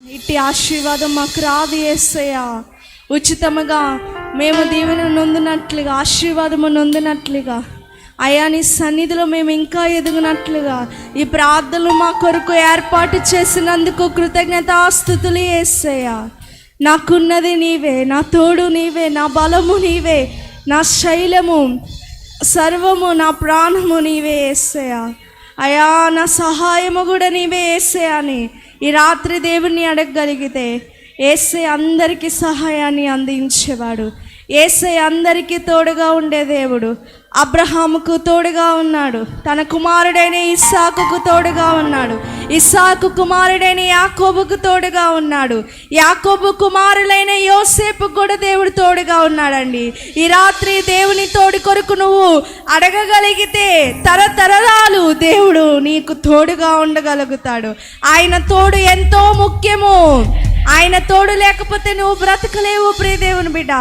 ఇట్టి ఆశీర్వాదం మాకు రాదు యేసయ్యా. ఉచితముగా మేము దీవెన నొందినట్లుగా, ఆశీర్వాదము నొందినట్లుగా అయ్యా, నీ సన్నిధిలో మేము ఇంకా ఎదుగునట్లుగా ఈ ప్రార్థనలు మా కొరకు ఏర్పాటు చేసినందుకు కృతజ్ఞతాస్తుతులు యేసయ్యా. నాకున్నది నీవే, నా తోడు నీవే, నా బలము నీవే, నా శైలము, సర్వము, నా ప్రాణము నీవే యేసయ్యా. అయ్యా, నా సహాయము కూడా నీవే యేసయ్యా అని ఈ రాత్రి దేవుణ్ణి అడగగలిగితే యేసయ్య అందరికీ సహాయాన్ని అందించేవాడు. యేసయ్య అందరికీ తోడుగా ఉండే దేవుడు. అబ్రహాముకు తోడుగా ఉన్నాడు, తన కుమారుడైన ఇస్సాకుకు తోడుగా ఉన్నాడు, ఇస్సాకు కుమారుడైన యాకోబుకు తోడుగా ఉన్నాడు, యాకోబు కుమారులైన యోసేపుకు కూడా దేవుడు తోడుగా ఉన్నాడండి. ఈ రాత్రి దేవుని తోడు కొరకు నువ్వు అడగగలిగితే తరతరాలు దేవుడు నీకు తోడుగా ఉండగలుగుతాడు. ఆయన తోడు ఎంతో ముఖ్యము. ఆయన తోడు లేకపోతే నువ్వు బ్రతకలేవు ప్రియ దేవుని బిడ్డ.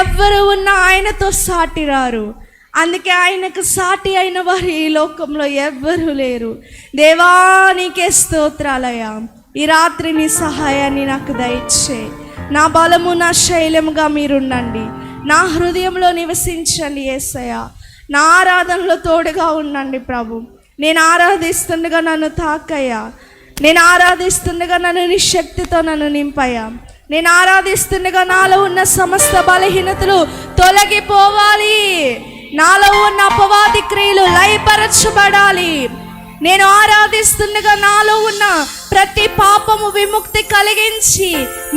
ఎవ్వరు ఉన్నా ఆయనతో సాటి రారు. అందుకే ఆయనకు సాటి అయిన వారు ఈ లోకంలో ఎవ్వరూ లేరు. దేవా, నీకే స్తోత్రాలయ్యా. ఈ రాత్రి నీ సహాయాన్ని నాకు దయచే. నా బలము, నా శైలముగా మీరుండండి. నా హృదయంలో నివసించండి యేసయ్యా. నా ఆరాధనలో తోడుగా ఉండండి ప్రభు. నేను ఆరాధిస్తుండగా నన్ను తాకయ్యా. నేను ఆరాధిస్తుండగా నన్ను నీ శక్తితో నన్ను నింపయ్యా. నేను ఆరాధిస్తుండగా నాలో ఉన్న సమస్త బలహీనతలు తొలగిపోవాలి. నాలో ఉన్న అపవాది క్రియలు లయపరచబడాలి. నేను ఆరాధిస్తుండగా నాలో ఉన్న ప్రతి పాపము విముక్తి కలిగించి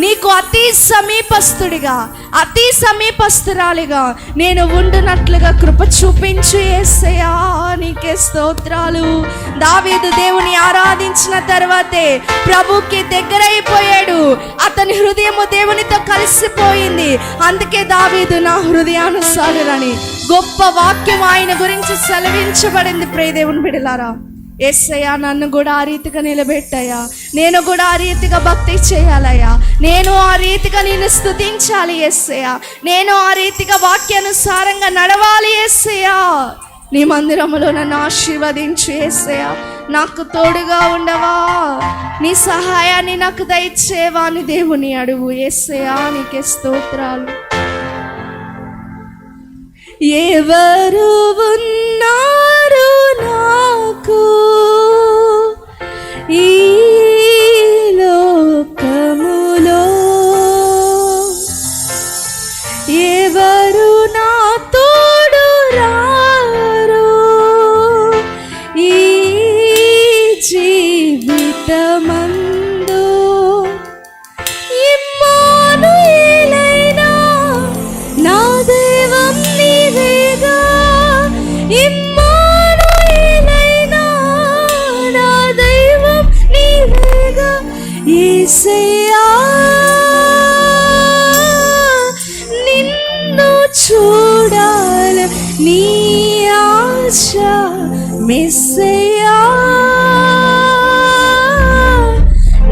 నీకు అతి సమీపస్తుడిగా, అతి సమీపస్తురాలిగా నేను ఉండునట్లుగా కృప చూపించు యేసయ్యా. నీకే స్తోత్రాలు. దావీదు దేవుని ఆరాధించిన తర్వాతే ప్రభుకి దగ్గరైపోయాడు. అతని హృదయము దేవునితో కలిసిపోయింది. అందుకే దావీదు నా హృదయానుసారులని గొప్ప వాక్యం ఆయన గురించి సెలవించబడింది. ప్రియ దేవుని బిడ్డలారా, యేసయ్యా నన్ను కూడా ఆ రీతిగా నిలబెట్టయ్యా. నేను కూడా ఆ రీతిగా భక్తి చేయాలయ్యా. నేను ఆ రీతిగా నిన్ను స్తుతించాలి యేసయ్యా. నేను ఆ రీతిగా వాక్యానుసారంగా నడవాలి యేసయ్యా. నీ మందిరములో నన్ను ఆశీర్వదించు యేసయ్యా. నాకు తోడుగా ఉండవా, నీ సహాయాన్ని నాకు దయచేవా అని దేవుని అడుగు యేసయ్యా. నీకే స్తోత్రాలు. ఎవరు ఉన్నారు నాకు ఈ లోకములో, ఎవరు నా తోడు రారు ఈ జీవితమందు. ఇమ్మానుయేలైనా నా దైవం నీవేగా, ఇమ్మానుయేలైనా నా దైవం నీవేగా యేసయ్యా. నిన్ను చూడాలి నీ ఆశ మెస్సయ్యా.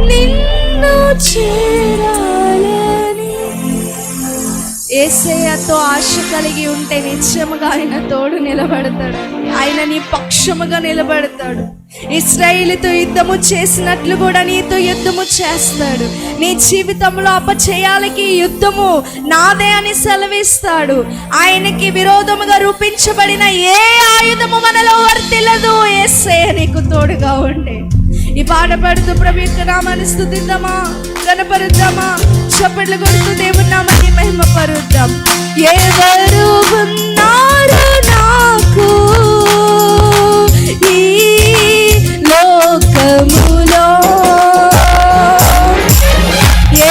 నిన్ను చేరాలని యేసయ్యతో ఆశ కలిగి ఉంటే నిత్యముగా ఆయన తోడు నిలబడతాడు. ఆయన నీ పక్షముగా నిలబడతాడు. ఇశ్రాయేలుతో యుద్ధము చేసినట్లు కూడా నీతో యుద్ధము చేస్తాడు. నీ జీవితంలో అపజయాలకి యుద్ధము నాదే అని సెలవిస్తాడు. ఆయనకి విరోధముగా రూపించబడిన ఏ ఆయుధము మనలో వర్తిల్లదు. యేసయ్య నీకు తోడుగా ఉండే. ఈ పాట పాడుతూ ప్రభు యొక్క నామాన్ని స్తుతిద్దామా, కనపరుద్దామా, చప్పట్లు కొడుతూ దేవుని నామాన్ని మహిమపరుద్దాం. ఎవరు ఉన్నారు నాకు ఈ లోకములో,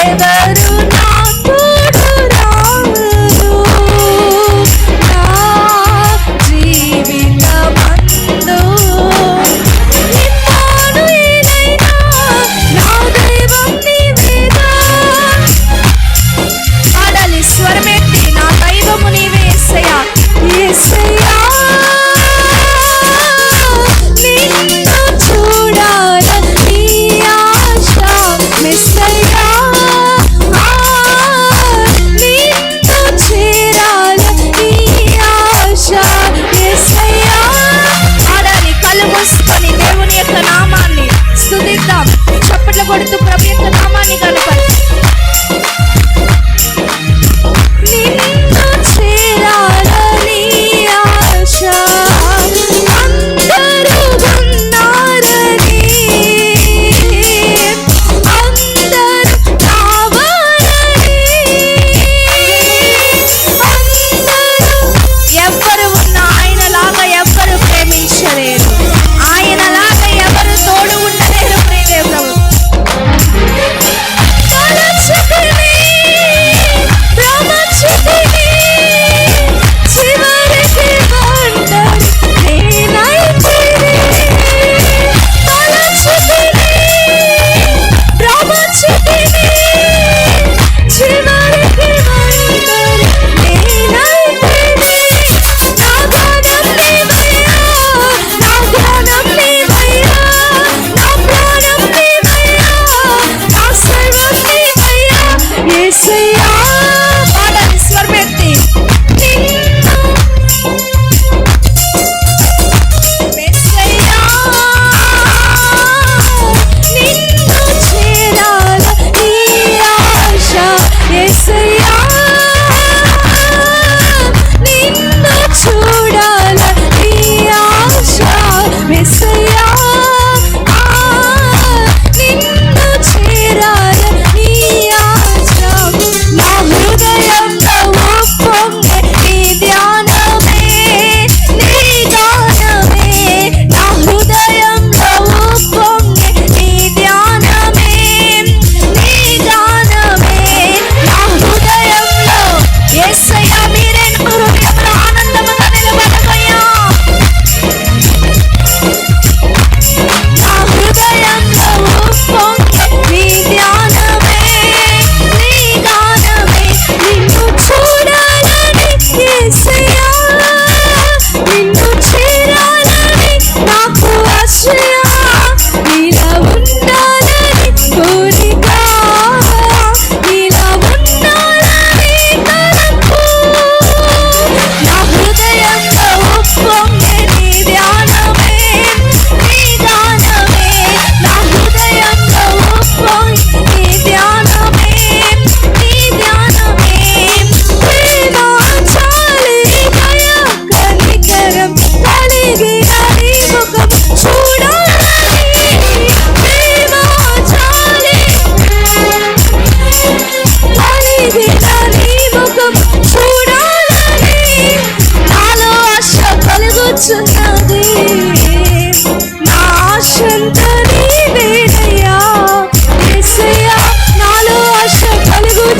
ఎవరు నా తోడు రారు నా జీవితమందు. ఇమ్మానుయేలైనా నా దైవం నీవేగా. ఆడాలి స్వరమెత్తి, నా దైవము నీవే యేసయ్యా. యేసయ్యా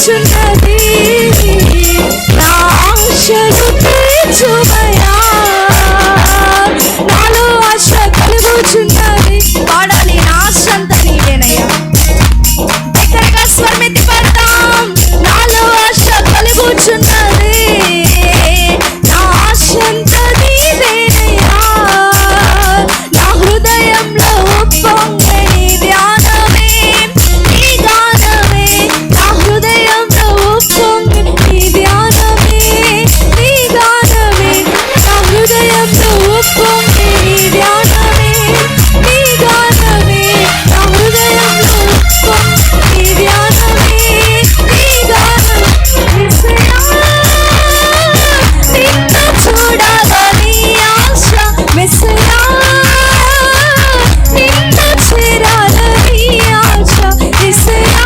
కలుగుచున్నది, నా ఆశలు తీర్చుమయ్యా, నాలో ఆశ కలుగుచున్నది. పాడాలి, నా ఆశ అంతా నీవేనయ్యా. దగ్గరగా స్వరమెత్తి పడతాం. నాలో ఆశ కలుగుచున్నది, నా ఆశ అంతా నీవేనయ్యా, నా హృదయంలో ఉప్పొంగే నీ ధ్యానమే, నీ గానమే, నా హృదయంలో ఉప్పొంగే నీ ధ్యానమే, నీ గానమే, నా హృదయంలో ఉప్పొంగే నీ ధ్యానమే, నీ గానమే, నా హృదయంలో ఉప్పొంగే నీ ధ్యానమే, నీ గానమే. నిన్ను చూడాలని ఆశ మెస్సయా, నిన్ను చేరాలని ఆశ మెస్సయా,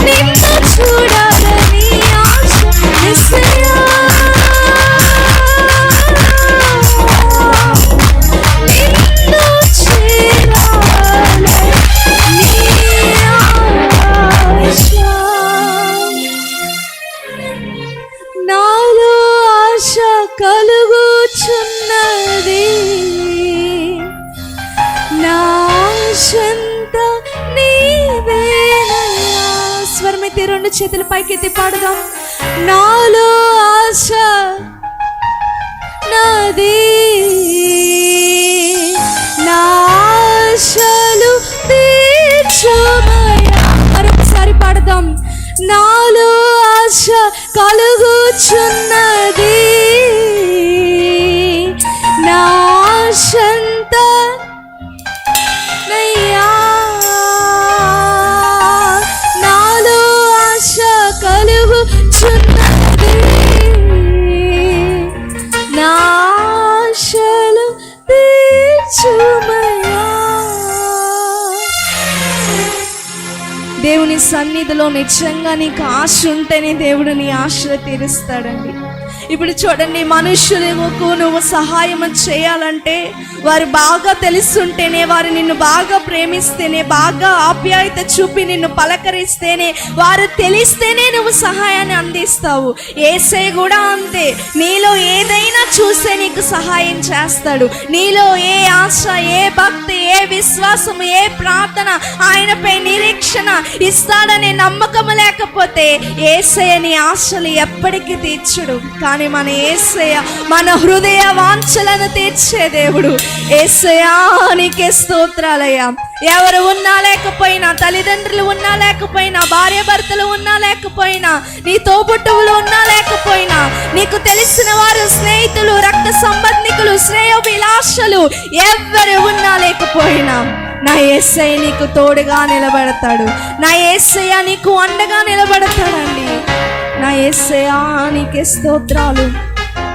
నిన్ను చూడాలని ఆశ మెస్సయా, నిన్ను చేరాలని ఆశ. నాలో ఆశ కలుగుచున్నది, నా ఆశంత నీవేనయ్యా. స్వరమెత్తి రెండు చేతులు పైకెత్తి పాడుదాం. నాలో ఆశ నాది, నా ఆశలు తీర్చుమయ్యా. మరొకసారి పాడదాం. నాలో ఆశ కలుగుచున్నది, నా ఆశంతా నయ్యా, నాలో ఆశ కలుగుచున్నది, నా ఆశలు తీర్చుమయ్యా. దేవుని సన్నిధిలో నిజంగా నీకు ఆశ ఉంటేనే దేవుడు నీ ఆశలు తీరుస్తాడండి. ఇప్పుడు చూడండి, మనుషులకు నువ్వు సహాయం చేయాలంటే వారు బాగా తెలుసుంటేనే, వారు నిన్ను బాగా ప్రేమిస్తేనే, బాగా ఆప్యాయత చూపి నిన్ను పలకరిస్తేనే, వారు తెలిస్తేనే నువ్వు సహాయాన్ని అందిస్తావు. యేసయ్య కూడా అంతే. నీలో ఏదైనా చూస్తే నీకు సహాయం చేస్తాడు. నీలో ఏ ఆశ, ఏ భక్తి, ఏ విశ్వాసం, ఏ ప్రార్థన, ఆయనపై నిరీక్షణ ఇస్తాడనే నమ్మకం లేకపోతే యేసయ్య నీ ఆశలు ఎప్పటికీ తీర్చుడు. కానీ మన యేసయ్య మన హృదయ వాంఛలను తీర్చే దేవుడు. యేసయ్యా నీకే స్తోత్రాలయ్యా. ఎవరు ఉన్నా లేకపోయినా, తల్లిదండ్రులు ఉన్నా లేకపోయినా, భార్య భర్తలు ఉన్నా లేకపోయినా, నీ తోబుట్టువులు ఉన్నా లేకపోయినా, నీకు తెలిసిన వారు, స్నేహితులు, రక్త సంబంధికులు, శ్రేయోభిలాషలు ఎవరు ఉన్నా లేకపోయినా, నా యేసయ్య నీకు తోడుగా నిలబడతాడు. నా యేసయ్య నీకు అండగా నిలబడతాడండి. నా యేసయ్య నీకే స్తోత్రాలు.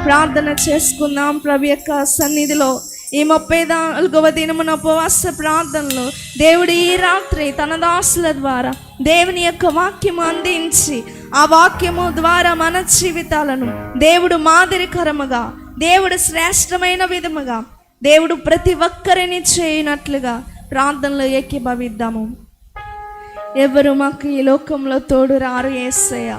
ప్రార్థన చేసుకుందాం ప్రభు యొక్క సన్నిధిలో. ఈ 34వ దినమున ఉపవాస ప్రార్థనలో దేవుడు ఈ రాత్రి తన దాసుల ద్వారా దేవుని యొక్క వాక్యము అందించి, ఆ వాక్యము ద్వారా మన జీవితాలను దేవుడు మాదిరికరముగా, దేవుడు శ్రేష్టమైన విధముగా, దేవుడు ప్రతి ఒక్కరిని చేయనట్లుగా ప్రార్థనలో ఏకీభవిద్దాము. ఎవరు మాకు ఈ లోకంలో తోడు రారు యేసయ్య.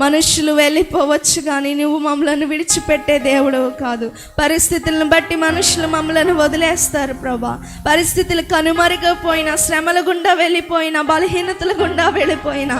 మనుషులు వెళ్ళిపోవచ్చు కానీ నువ్వు మమ్మలను విడిచిపెట్టే దేవుడవు కాదు. పరిస్థితులను బట్టి మనుషులు మమ్మలను వదిలేస్తారు ప్రభా. పరిస్థితులు కనుమరుగపోయినా, శ్రమల గుండా వెళ్ళిపోయినా, బలహీనతల గుండా వెళ్ళిపోయినా,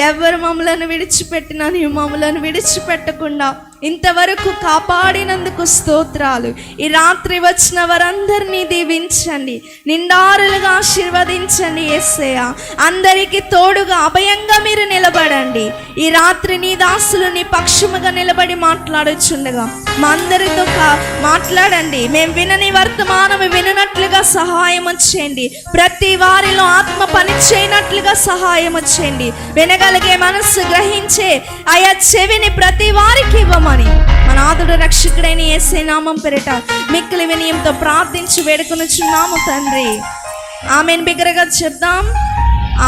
ఎవరు మమ్మలను విడిచిపెట్టినా నీవు మమ్మలను విడిచిపెట్టకుండా ఇంతవరకు కాపాడినందుకు స్తోత్రాలు. ఈ రాత్రి వచ్చిన వారందరినీ దీవించండి, నిండారులుగా ఆశీర్వదించండి యేసయ్య. అందరికీ తోడుగా అభయంగా మీరు నిలబడండి. ఈ రాత్రి నీ దాసులు నీ పక్షముగా నిలబడి మాట్లాడుచుండగా మా అందరితో మాట్లాడండి. మేము వినని వర్తమానం విననట్లుగా సహాయం చేయండి. ప్రతి వారిలో ఆత్మ పని చేయనట్లుగా సహాయం చేయండి. వినగలిగే మనస్సు గ్రహించే ఆయా చెవిని ప్రతి వారికి ఇవ్వమని మన ఆదుడు రక్షకుడైన యేసయ్య నామం పేరిట మిక్కిలి వినయంతో ప్రార్థించి వేడుకొనుచున్నాము తండ్రి. ఆమేన్. బిగ్గరగా చెప్దాం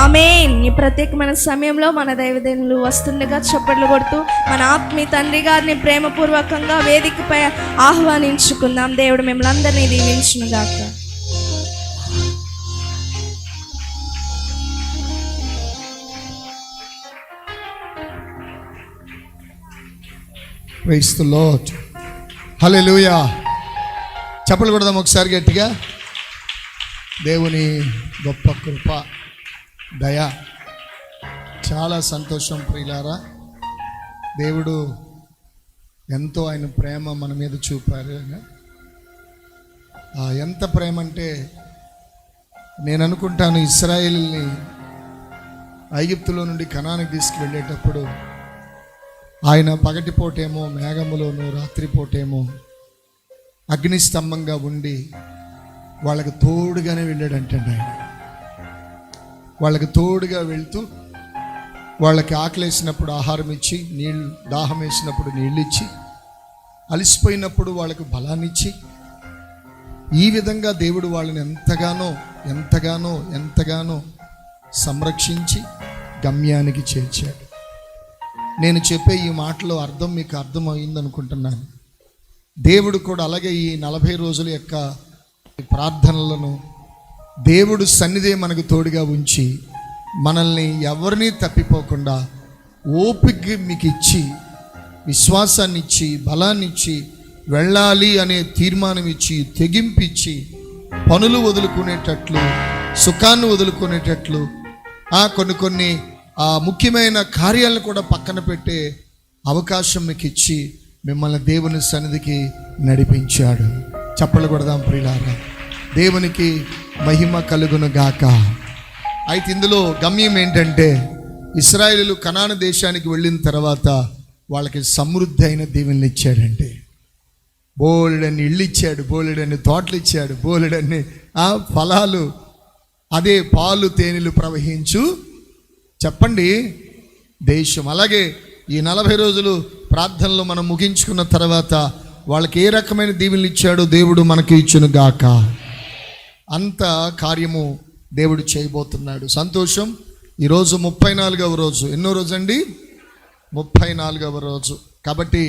ఆమేన్. ఈ ప్రత్యేకమైన సమయంలో మన దైవదేవులు వస్తుండగా చప్పట్లు కొడుతూ మన ఆత్మీయ తండ్రి గారిని ప్రేమపూర్వకంగా వేదికపై ఆహ్వానించుకుందాం. దేవుడు మిమ్మల్ని అందరినీ దీవించునుగాక. Praise the Lord. హల్లెలూయా. చప్పట్లు కొడదాం ఒకసారి గట్టిగా. దేవుని గొప్ప కృప, దయ, చాలా సంతోషం ప్రియులారా. దేవుడు ఎంతో ఆయన ప్రేమ మన మీద చూపారు. ఎంత ప్రేమ అంటే నేను అనుకుంటాను, ఇశ్రాయేలుని ఐగుప్తులో నుండి కనానికి తీసుకువెళ్ళేటప్పుడు ఆయన పగటిపూటేమో మేఘములోను, రాత్రిపూటేమో అగ్నిస్తంభంగా ఉండి వాళ్ళకి తోడుగానే వెళ్ళాడంటే ఆయన వాళ్ళకి తోడుగా వెళ్తూ వాళ్ళకి ఆకలేసినప్పుడు ఆహారం ఇచ్చి, నీళ్ళు దాహం వేసినప్పుడు నీళ్ళు ఇచ్చి, అలసిపోయినప్పుడు వాళ్ళకు బలాన్ని ఇచ్చి, ఈ విధంగా దేవుడు వాళ్ళని ఎంతగానో ఎంతగానో ఎంతగానో సంరక్షించి గమ్యానికి చేర్చాడు. నేను చెప్పే ఈ మాటలో అర్థం మీకు అర్థమైంది అనుకుంటున్నాను. దేవుడు కూడా అలాగే ఈ 40 రోజుల యొక్క ప్రార్థనలను దేవుడు సన్నిధే మనకు తోడుగా ఉంచి మనల్ని ఎవరినీ తప్పిపోకుండా ఓపిక మీకు ఇచ్చి, విశ్వాసాన్ని ఇచ్చి, బలాన్ని ఇచ్చి, వెళ్ళాలి అనే తీర్మానం ఇచ్చి, తెగింపిచ్చి, పనులు వదులుకునేటట్లు, సుఖాన్ని వదులుకునేటట్లు, కొన్ని ముఖ్యమైన కార్యాలను కూడా పక్కన పెట్టే అవకాశం మీకు ఇచ్చి మిమ్మల్ని దేవుని సన్నిధికి నడిపించాడు. చప్పట్లు కొడదాం ప్రియులారా. దేవునికి మహిమ కలుగును గాక. అయితే ఇందులో గమ్యం ఏంటంటే, ఇశ్రాయేలీయులు కనాను దేశానికి వెళ్ళిన తర్వాత వాళ్ళకి సమృద్ధి అయిన దీవెనలు ఇచ్చాడంటే, బోలెడన్ని ఇళ్ళు ఇచ్చాడు, బోలెడన్ని తోటలు ఇచ్చాడు, బోలెడన్ని ఫలాలు, అదే పాలు తేనెలు ప్రవహించు చెప్పండి దేశం. అలాగే ఈ 40 రోజులు ప్రార్థనలు మనం ముగించుకున్న తర్వాత వాళ్ళకి ఏ రకమైన దీవెనలు ఇచ్చాడో దేవుడు మనకి ఇచ్చును గాక. అంత కార్యము దేవుడు చేయబోతున్నాడు. సంతోషం. ఈరోజు 34వ రోజు. ఎన్నో రోజు అండి? 34వ రోజు. కాబట్టి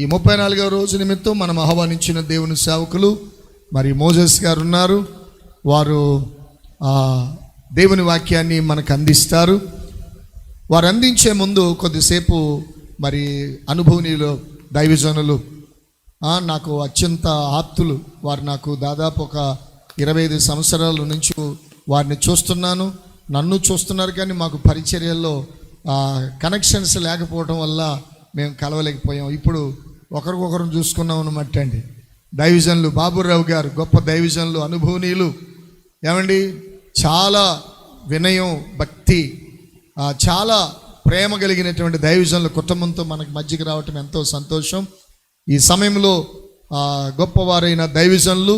ఈ 34వ రోజు నిమిత్తం మనం ఆహ్వానించిన దేవుని సేవకులు మరి మోజెస్ గారు ఉన్నారు. వారు దేవుని వాక్యాన్ని మనకు అందిస్తారు. వారు అందించే ముందు కొద్దిసేపు మరి అనుభవనీయులు దైవజనులు, నాకు అత్యంత ఆప్తులు, వారు నాకు దాదాపు ఒక 25 సంవత్సరాల నుంచి వారిని చూస్తున్నాను, నన్ను చూస్తున్నారు. కానీ మాకు పరిచర్యల్లో కనెక్షన్స్ లేకపోవడం వల్ల మేము కలవలేకపోయాం. ఇప్పుడు ఒకరికొకరు చూసుకున్నాం అన్నమాట అండి. దైవజనులు బాబురావు గారు గొప్ప దైవజనులు, అనుభవనీయులు, ఏమండి, చాలా వినయం, భక్తి, చాలా ప్రేమ కలిగినటువంటి దైవజనుల కుటుంబంతో మనకు మధ్యకి రావటం ఎంతో సంతోషం. ఈ సమయంలో గొప్పవారైన దైవజనులు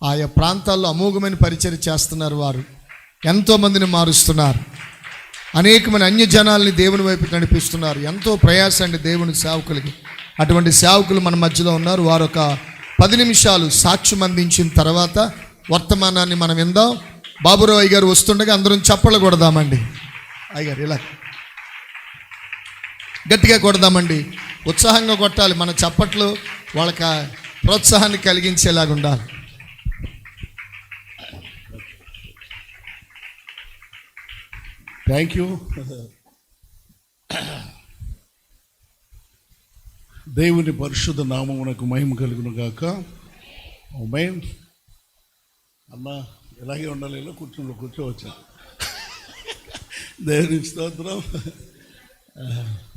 ఆయా ప్రాంతాల్లో అమోఘమైన పరిచర్య చేస్తున్నారు. వారు ఎంతోమందిని మారుస్తున్నారు, అనేకమైన అన్యజనాల్ని దేవుని వైపు నడిపిస్తున్నారు. ఎంతో ప్రయాస అండి దేవుని సేవకులకి. అటువంటి సేవకులు మన మధ్యలో ఉన్నారు. వారు ఒక 10 నిమిషాలు సాక్ష్యం అందించిన తర్వాత వర్తమానాన్ని మనం విందాం. బాబురావు అయ్య గారు వస్తుండగా అందరం చప్పట్లు కొడదామండి. అయ్యారు ఇలా గట్టిగా కొడదామండి, ఉత్సాహంగా కొట్టాలి. మన చప్పట్లు వాళ్ళకి ప్రోత్సాహాన్ని కలిగించేలాగా ఉండాలి. Thank you. దేవుని పరిశుద్ధ నామమునకు మహిమ కలుగును గాక. ఆమేన్. అమ్మ ఇలాగే ఉండాలి, కూర్చోవచ్చా? దేవుని స్తోత్రం.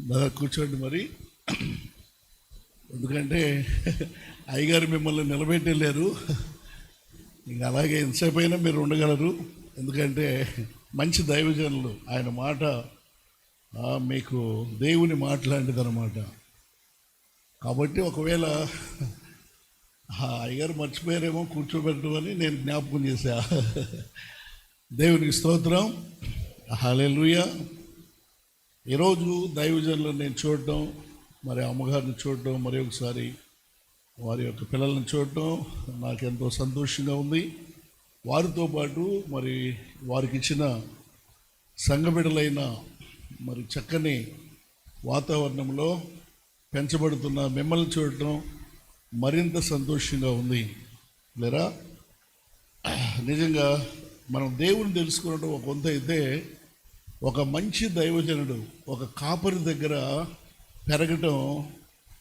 బాగా కూర్చోండి మరి, ఎందుకంటే అయ్యగారు మిమ్మల్ని నిలబెట్టలేరు. ఇంక అలాగే ఎంతసేపు అయినా మీరు ఉండగలరు, ఎందుకంటే మంచి దైవజనులు. ఆయన మాట మీకు దేవుని మాట లాంటిదన్నమాట. కాబట్టి ఒకవేళ అయ్యగారు మర్చిపోయారేమో కూర్చోబెట్టడం అని నేను జ్ఞాపకం చేశా. దేవునికి స్తోత్రం. హల్లెలూయా. ఈరోజు దైవజనులను నేను చూడటం, మరి అమ్మగారిని చూడటం, మరి ఒకసారి వారి యొక్క పిల్లల్ని చూడటం నాకు ఎంతో సంతోషంగా ఉంది. వారితో పాటు మరి వారికి ఇచ్చిన సంఘబిడ్డలైన మరి చక్కని వాతావరణంలో పెంచబడుతున్న మిమ్మల్ని చూడటం మరింత సంతోషంగా ఉంది. లేరా? నిజంగా మనం దేవుని తెలుసుకోవడం ఒక కొంత అయితే, ఒక మంచి దైవజనుడు ఒక కాపరి దగ్గర పెరగటం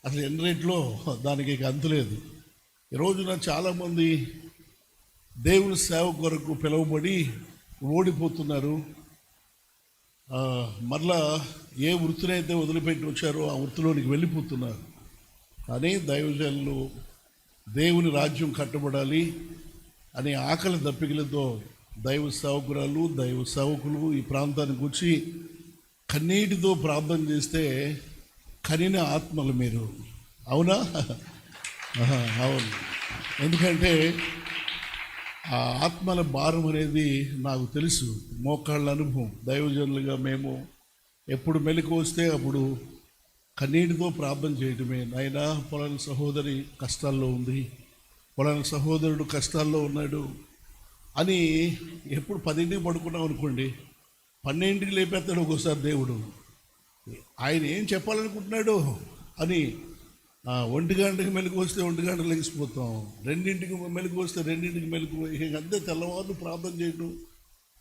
అసలు ఎన్ని రేట్లో దానికి ఇక అంతులేదు. ఈ రోజున చాలామంది దేవుని సేవ కొరకు పిలువబడి ఓడిపోతున్నారు. మరలా ఏ వృత్తినైతే వదిలిపెట్టి వచ్చారో ఆ వృత్తిలోనికి వెళ్ళిపోతున్నారు. కానీ దైవజనులు దేవుని రాజ్యం కట్టబడాలి అనే ఆకలి దప్పికలతో దైవ సేవకురాలు దైవ సేవకులు ఈ ప్రాంతానికి వచ్చి కన్నీటితో ప్రార్థన చేస్తే కనిన ఆత్మలు మీరు. అవునా? అవును. ఎందుకంటే ఆ ఆత్మల భారం అనేది నాకు తెలుసు, మోకాళ్ళ అనుభవం. దైవజనులుగా మేము ఎప్పుడు మెలకు వస్తే అప్పుడు కన్నీటితో ప్రార్థన చేయటమే. నాయనా, పొలాల సహోదరి కష్టాల్లో ఉంది, పొలాల సహోదరుడు కష్టాల్లో ఉన్నాడు అని ఎప్పుడు 10ంటికి పడుకున్నాం అనుకోండి, 12ంటికి లేపేస్తాడు ఒక్కోసారి దేవుడు. ఆయన ఏం చెప్పాలనుకుంటున్నాడు అని 1 గంటకి మెలకు వస్తే 1 గంటకు లెగిసిపోతాం, 2ంటికి మెలకు వస్తే 2ంటికి మెలకు, అంతే తెల్లవారు ప్రార్థన చేయడం.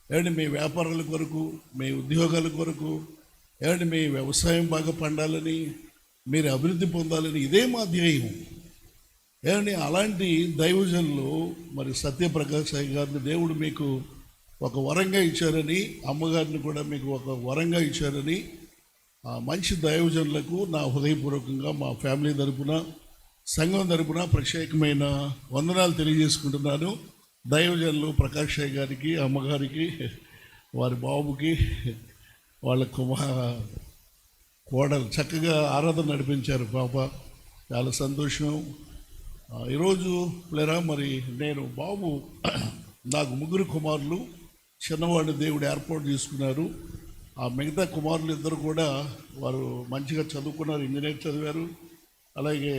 ఏమంటే మీ వ్యాపారాల కొరకు, మీ ఉద్యోగాల కొరకు, ఏమంటే మీ వ్యవసాయం బాగా పండాలని, మీరు అభివృద్ధి పొందాలని, ఇదే మా ధ్యేయం. ఏమండి అలాంటి దైవజనులు మరి సత్యప్రకాష్ అయ్య గారిని దేవుడు మీకు ఒక వరంగా ఇచ్చారని, అమ్మగారిని కూడా మీకు ఒక వరంగా ఇచ్చారని మంచి దైవజనులకు నా హృదయపూర్వకంగా మా ఫ్యామిలీ తరపున, సంఘం తరపున ప్రత్యేకమైన వందనాలు తెలియజేసుకుంటున్నాను. దైవజనులు ప్రకాష్ అయ్య గారికి, అమ్మగారికి, వారి బాబుకి, వాళ్ళ కోడలు చక్కగా ఆరాధన నడిపించారు పాప. చాలా సంతోషం. ఈరోజు లేరా మరి నేను బాబు, నాకు 3 కుమారులు, చిన్నవాడిని దేవుడు ఏర్పాటు చేసుకున్నారు. ఆ మిగతా కుమారులు ఇద్దరు కూడా వారు మంచిగా చదువుకున్నారు, ఇంజనీర్ చదివారు, అలాగే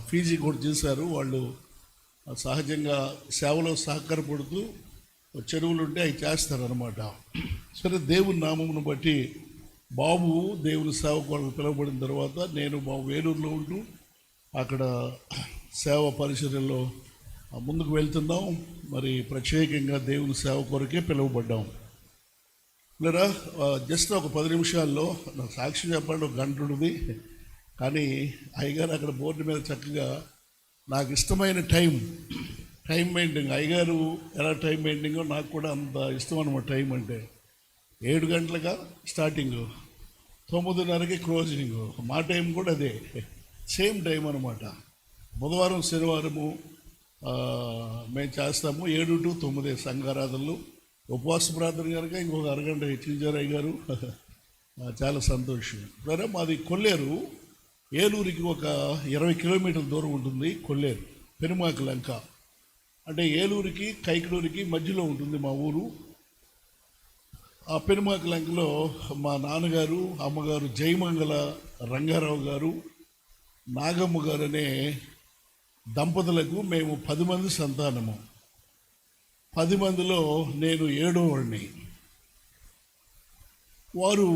పీజీ కూడా చేశారు. వాళ్ళు సహజంగా సేవలో సహకారపడుతూ చెరువులు ఉంటే అవి చేస్తారనమాట. సరే, దేవుని నామమును బట్టి బాబు దేవుని సేవ కొరకు పిలువబడిన తర్వాత నేను బాబు వేలూరులో ఉంటూ అక్కడ సేవ పరిచర్యలో ముందుకు వెళ్తున్నాం. మరి ప్రత్యేకంగా దేవుని సేవ కొరకే పిలువబడ్డాం. లేరా జస్ట్ ఒక 10 నిమిషాల్లో నాకు సాక్షి చెప్పండి, ఒక గంట ఉంటుంది. కానీ అయ్యగారు అక్కడ బోర్డు మీద చక్కగా నాకు ఇష్టమైన టైం మెయింటైన్, అయ్యగారు ఎలా టైం మెయింటైంగో నాకు కూడా అంత ఇష్టం అనమాట. టైం అంటే 7 గంటలుగా స్టార్టింగ్, 9:30కి క్లోజింగ్. మా టైం కూడా అదే, సేమ్ టైం అనమాట. బుధవారం శనివారము మేము చేస్తాము 7 to 9 సంఘారాధనలు. ఉపవాస ప్రార్థన కనుక ఇంకొక అరగంట హెచ్చించారు అయ్యగారు. చాలా సంతోషం. సరే, మాది కొల్లేరు, ఏలూరికి ఒక 20 కిలోమీటర్ల దూరం ఉంటుంది. కొల్లేరు పెనుమాక లంక అంటే ఏలూరికి కైకలూరికి మధ్యలో ఉంటుంది మా ఊరు. ఆ పెనుమాక లంకలో మా నాన్నగారు, అమ్మగారు జయమంగళ రంగారావు గారు, నాగమ్మ గారు అనే దంపతులకు మేము 10 మంది సంతానము. 10 మందిలో నేను 7వ వాడిని. వారు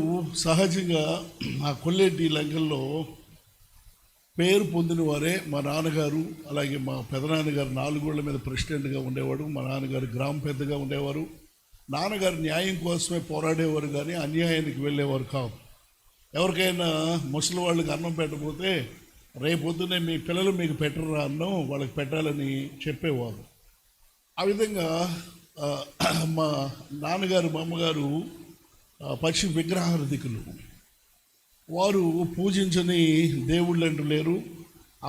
సహజంగా ఆ కొల్లేటి లంకల్లో పేరు పొందిన వారే. మా నాన్నగారు, అలాగే మా పెదనాన్నగారు 4 ఊళ్ళ మీద ప్రెసిడెంట్గా ఉండేవాడు. మా నాన్నగారు గ్రామ పెద్దగా ఉండేవారు. నాన్నగారు న్యాయం కోసమే పోరాడేవారు, కానీ అన్యాయానికి వెళ్ళేవారు కాదు. ఎవరికైనా ముసలి వాళ్ళకి అన్నం పెట్టకపోతే రేపొద్దునే మీ పిల్లలు మీకు పెట్టరా అన్నం, వాళ్ళకి పెట్టాలని చెప్పేవారు. ఆ విధంగా మా నాన్నగారు, మా అమ్మగారు పక్షి విగ్రహారధికులు. వారు పూజించని దేవుళ్ళు అంటూ లేరు.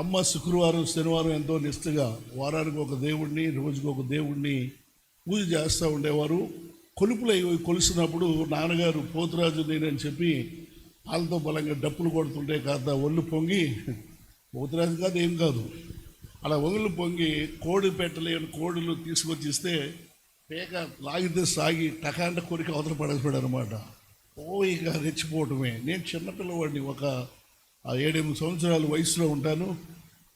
అమ్మ శుక్రవారం శనివారం ఎంతో నిష్ఠగా వారానికి ఒక దేవుడిని, రోజుకు ఒక దేవుడిని పూజ చేస్తూ ఉండేవారు. కొలుపులు కొలిసినప్పుడు నాన్నగారు పోతురాజు నేనని చెప్పి వాళ్ళతో బలంగా డప్పులు కొడుతుంటే కాస్త ఒళ్ళు పొంగి, పోతురాజు కాదు ఏం కాదు, అలా ఒళ్ళు పొంగి కోడి పెట్టలేని కోడిలు తీసుకొచ్చి ఇస్తే పేక లాగితే సాగి టకాంట కొరికి అవతల పడేసాడు అనమాట. ఇక రెచ్చిపోవటమే. నేను చిన్నపిల్లవాడిని, ఒక 7-8 సంవత్సరాల వయసులో ఉంటాను.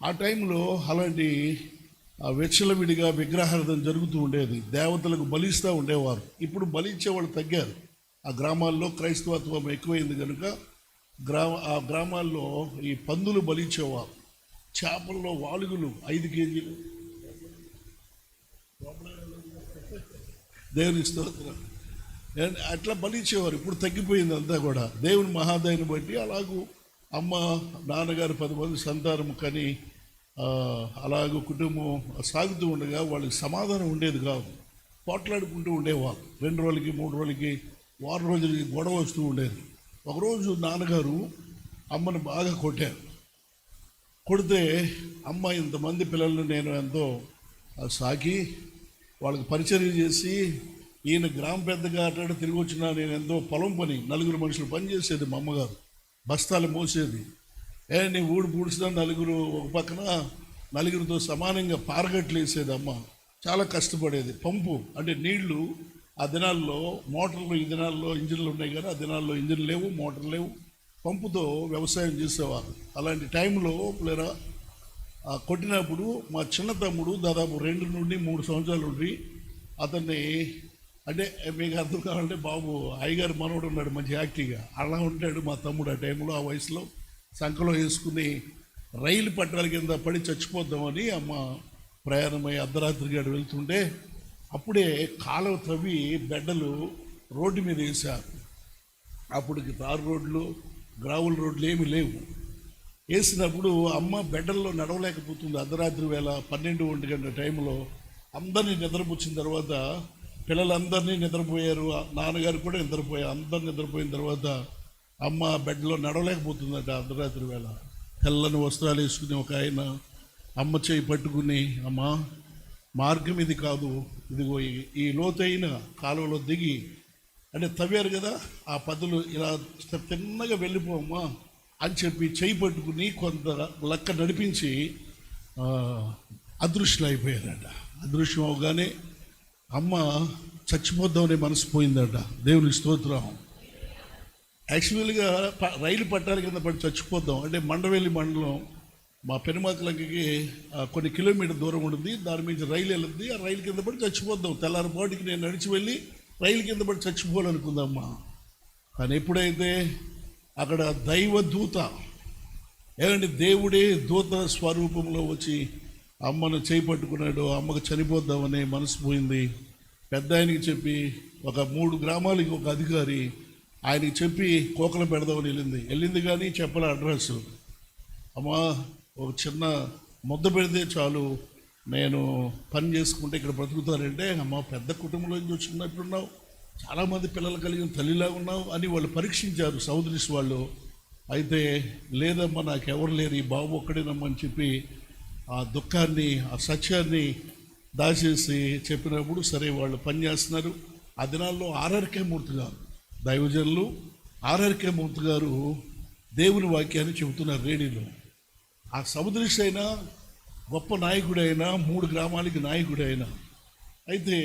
ఆ టైంలో అలాంటి విచ్చలవిడిగా విగ్రహార్థం జరుగుతూ ఉండేది. దేవతలకు బలిస్తూ ఉండేవారు. ఇప్పుడు బలిచ్చేవాళ్ళు తగ్గారు. ఆ గ్రామాల్లో క్రైస్తవత్వం ఎక్కువైంది కనుక ఆ గ్రామాల్లో ఈ పందులు బలిచ్చేవారు. చేపల్లో వాలుగులు 5 కేజీలు, దేవుని స్తోత్రం, అట్లా బలిచ్చేవారు. ఇప్పుడు తగ్గిపోయింది అంతా కూడా దేవుని మహాదయని బట్టి. అలాగూ అమ్మ నాన్నగారు 10 మంది సంతానం కానీ అలాగ కుటుంబం సాగుతూ ఉండగా వాళ్ళకి సమాధానం ఉండేది కాదు. పోట్లాడుకుంటూ ఉండేవాళ్ళు. 2 రోజులకి 3 రోజులకి వారం రోజులకి గొడవ వస్తూ ఉండేది. ఒకరోజు నాన్నగారు అమ్మను బాగా కొట్టారు. కొడితే అమ్మ ఇంతమంది పిల్లలను నేను ఎంతో సాకి వాళ్ళకి పరిచర్య చేసి ఈయన గ్రామ పెద్దగా అట్లా తిరిగి వచ్చినా నేను ఎంతో పొలం పని 4 మనుషులు పని చేసేది మా అమ్మగారు. బస్తాలు మోసేది. నీ ఊడు పూడ్చినా 4 ఒక పక్కన 4తో సమానంగా పారగట్లు వేసేది అమ్మ. చాలా కష్టపడేది. పంపు అంటే నీళ్లు ఆ దినాల్లో మోటార్లు, ఈ దినాల్లో ఇంజిన్లు ఉన్నాయి కానీ ఆ దినాల్లో ఇంజిన్ లేవు, మోటార్ లేవు. పంపుతో వ్యవసాయం చేసేవారు. అలాంటి టైంలో పిల్లరా కొట్టినప్పుడు మా చిన్న తమ్ముడు దాదాపు 2 నుండి 3 సంవత్సరాలు ఉండి అతన్ని అంటే మీకు అర్థం కావాలంటే బాబు అయ్యగారు మనవడు ఉన్నాడు మంచి యాక్టివ్గా, అలా ఉంటాడు మా తమ్ముడు. ఆ టైంలో ఆ వయసులో సంకలో వేసుకుని రైలు పట్టాల కింద పడి చచ్చిపోద్దామని అమ్మ ప్రయాణమై అర్ధరాత్రి గడు వెళ్తుంటే అప్పుడే కాలువ త్రవ్వి బెడ్డలు రోడ్డు మీద వేశారు. అప్పటికి తారు రోడ్లు, గ్రావుల రోడ్లు ఏమీ లేవు. వేసినప్పుడు అమ్మ బెడ్డల్లో నడవలేకపోతుంది. అర్ధరాత్రి వేళ 12-1 గంటల టైంలో అందరినీ నిద్రపుచ్చిన తర్వాత పిల్లలందరినీ నిద్రపోయారు. నాన్నగారు కూడా నిద్రపోయారు. అందరు నిద్రపోయిన తర్వాత అమ్మ బెడ్లో నడవలేకపోతుందట. అర్ధరాత్రి వేళ తెల్లని వస్త్రాలు వేసుకుని ఒక ఆయన అమ్మ చేయి పట్టుకుని, అమ్మ మార్గం ఇది కాదు, ఇదిగో ఈ లోతైన కాలువలో దిగి అంటే తవ్వారు కదా ఆ పదులు ఇలా తిన్నగా వెళ్ళిపోమ్మా అని చెప్పి చేయి పట్టుకుని కొంత లెక్క నడిపించి అదృశ్యులు అయిపోయారట. అదృశ్యం అవగానే అమ్మ చచ్చిపోద్దామనే మనసు పోయిందట. దేవుని స్తోత్రం. యాక్చువల్గా రైలు పట్టాల కింద పడి చచ్చిపోద్దాం అంటే మండవేలి మండలం మా పెనుమాకలంకి కొన్ని కిలోమీటర్ దూరం ఉంటుంది. దాని మీద రైలు వెళ్ళింది. ఆ రైలు కింద పడి చచ్చిపోద్దాం. తెల్లారిపాటికి నేను నడిచి వెళ్ళి రైలు కింద పడి చచ్చిపోవాలనుకుందమ్మా. కానీ ఎప్పుడైతే అక్కడ దైవ దూత ఏమంటే దేవుడే దూత స్వరూపంలో వచ్చి అమ్మను చేపట్టుకున్నాడు. అమ్మకు చనిపోద్దామనే మనసు పోయింది. పెద్ద ఆయనకి చెప్పి ఒక 3 గ్రామాలకి ఒక అధికారి ఆయనకి చెప్పి కోకలు పెడదామని వెళ్ళింది కానీ చెప్పలే అడ్రస్. అమ్మా ఒక చిన్న ముద్ద పెడితే చాలు, నేను పని చేసుకుంటే ఇక్కడ బ్రతుకుతానంటే, అమ్మ పెద్ద కుటుంబంలో నుంచి వచ్చినట్టున్నావు, చాలామంది పిల్లలు కలిగిన తల్లిలాగా ఉన్నావు అని వాళ్ళు పరీక్షించారు సౌదరీస్ వాళ్ళు. అయితే లేదమ్మా నాకెవరు లేరు, ఈ బాబు ఒక్కడేనమ్మని చెప్పి ఆ దుఃఖాన్ని ఆ సత్యాన్ని దాచేసి చెప్పినప్పుడు సరే వాళ్ళు పని చేస్తున్నారు. ఆ దినాల్లో ఆర్ఆర్కే మూర్తి గారు దైవజనులు ఆర్ఆర్కే మూర్తి గారు దేవుని వాక్యాన్ని చెబుతున్నారు రేడియోలో. ఆ సముద్రీష్ అయినా గొప్ప నాయకుడైనా 3 గ్రామాలకి నాయకుడైనా. అయితే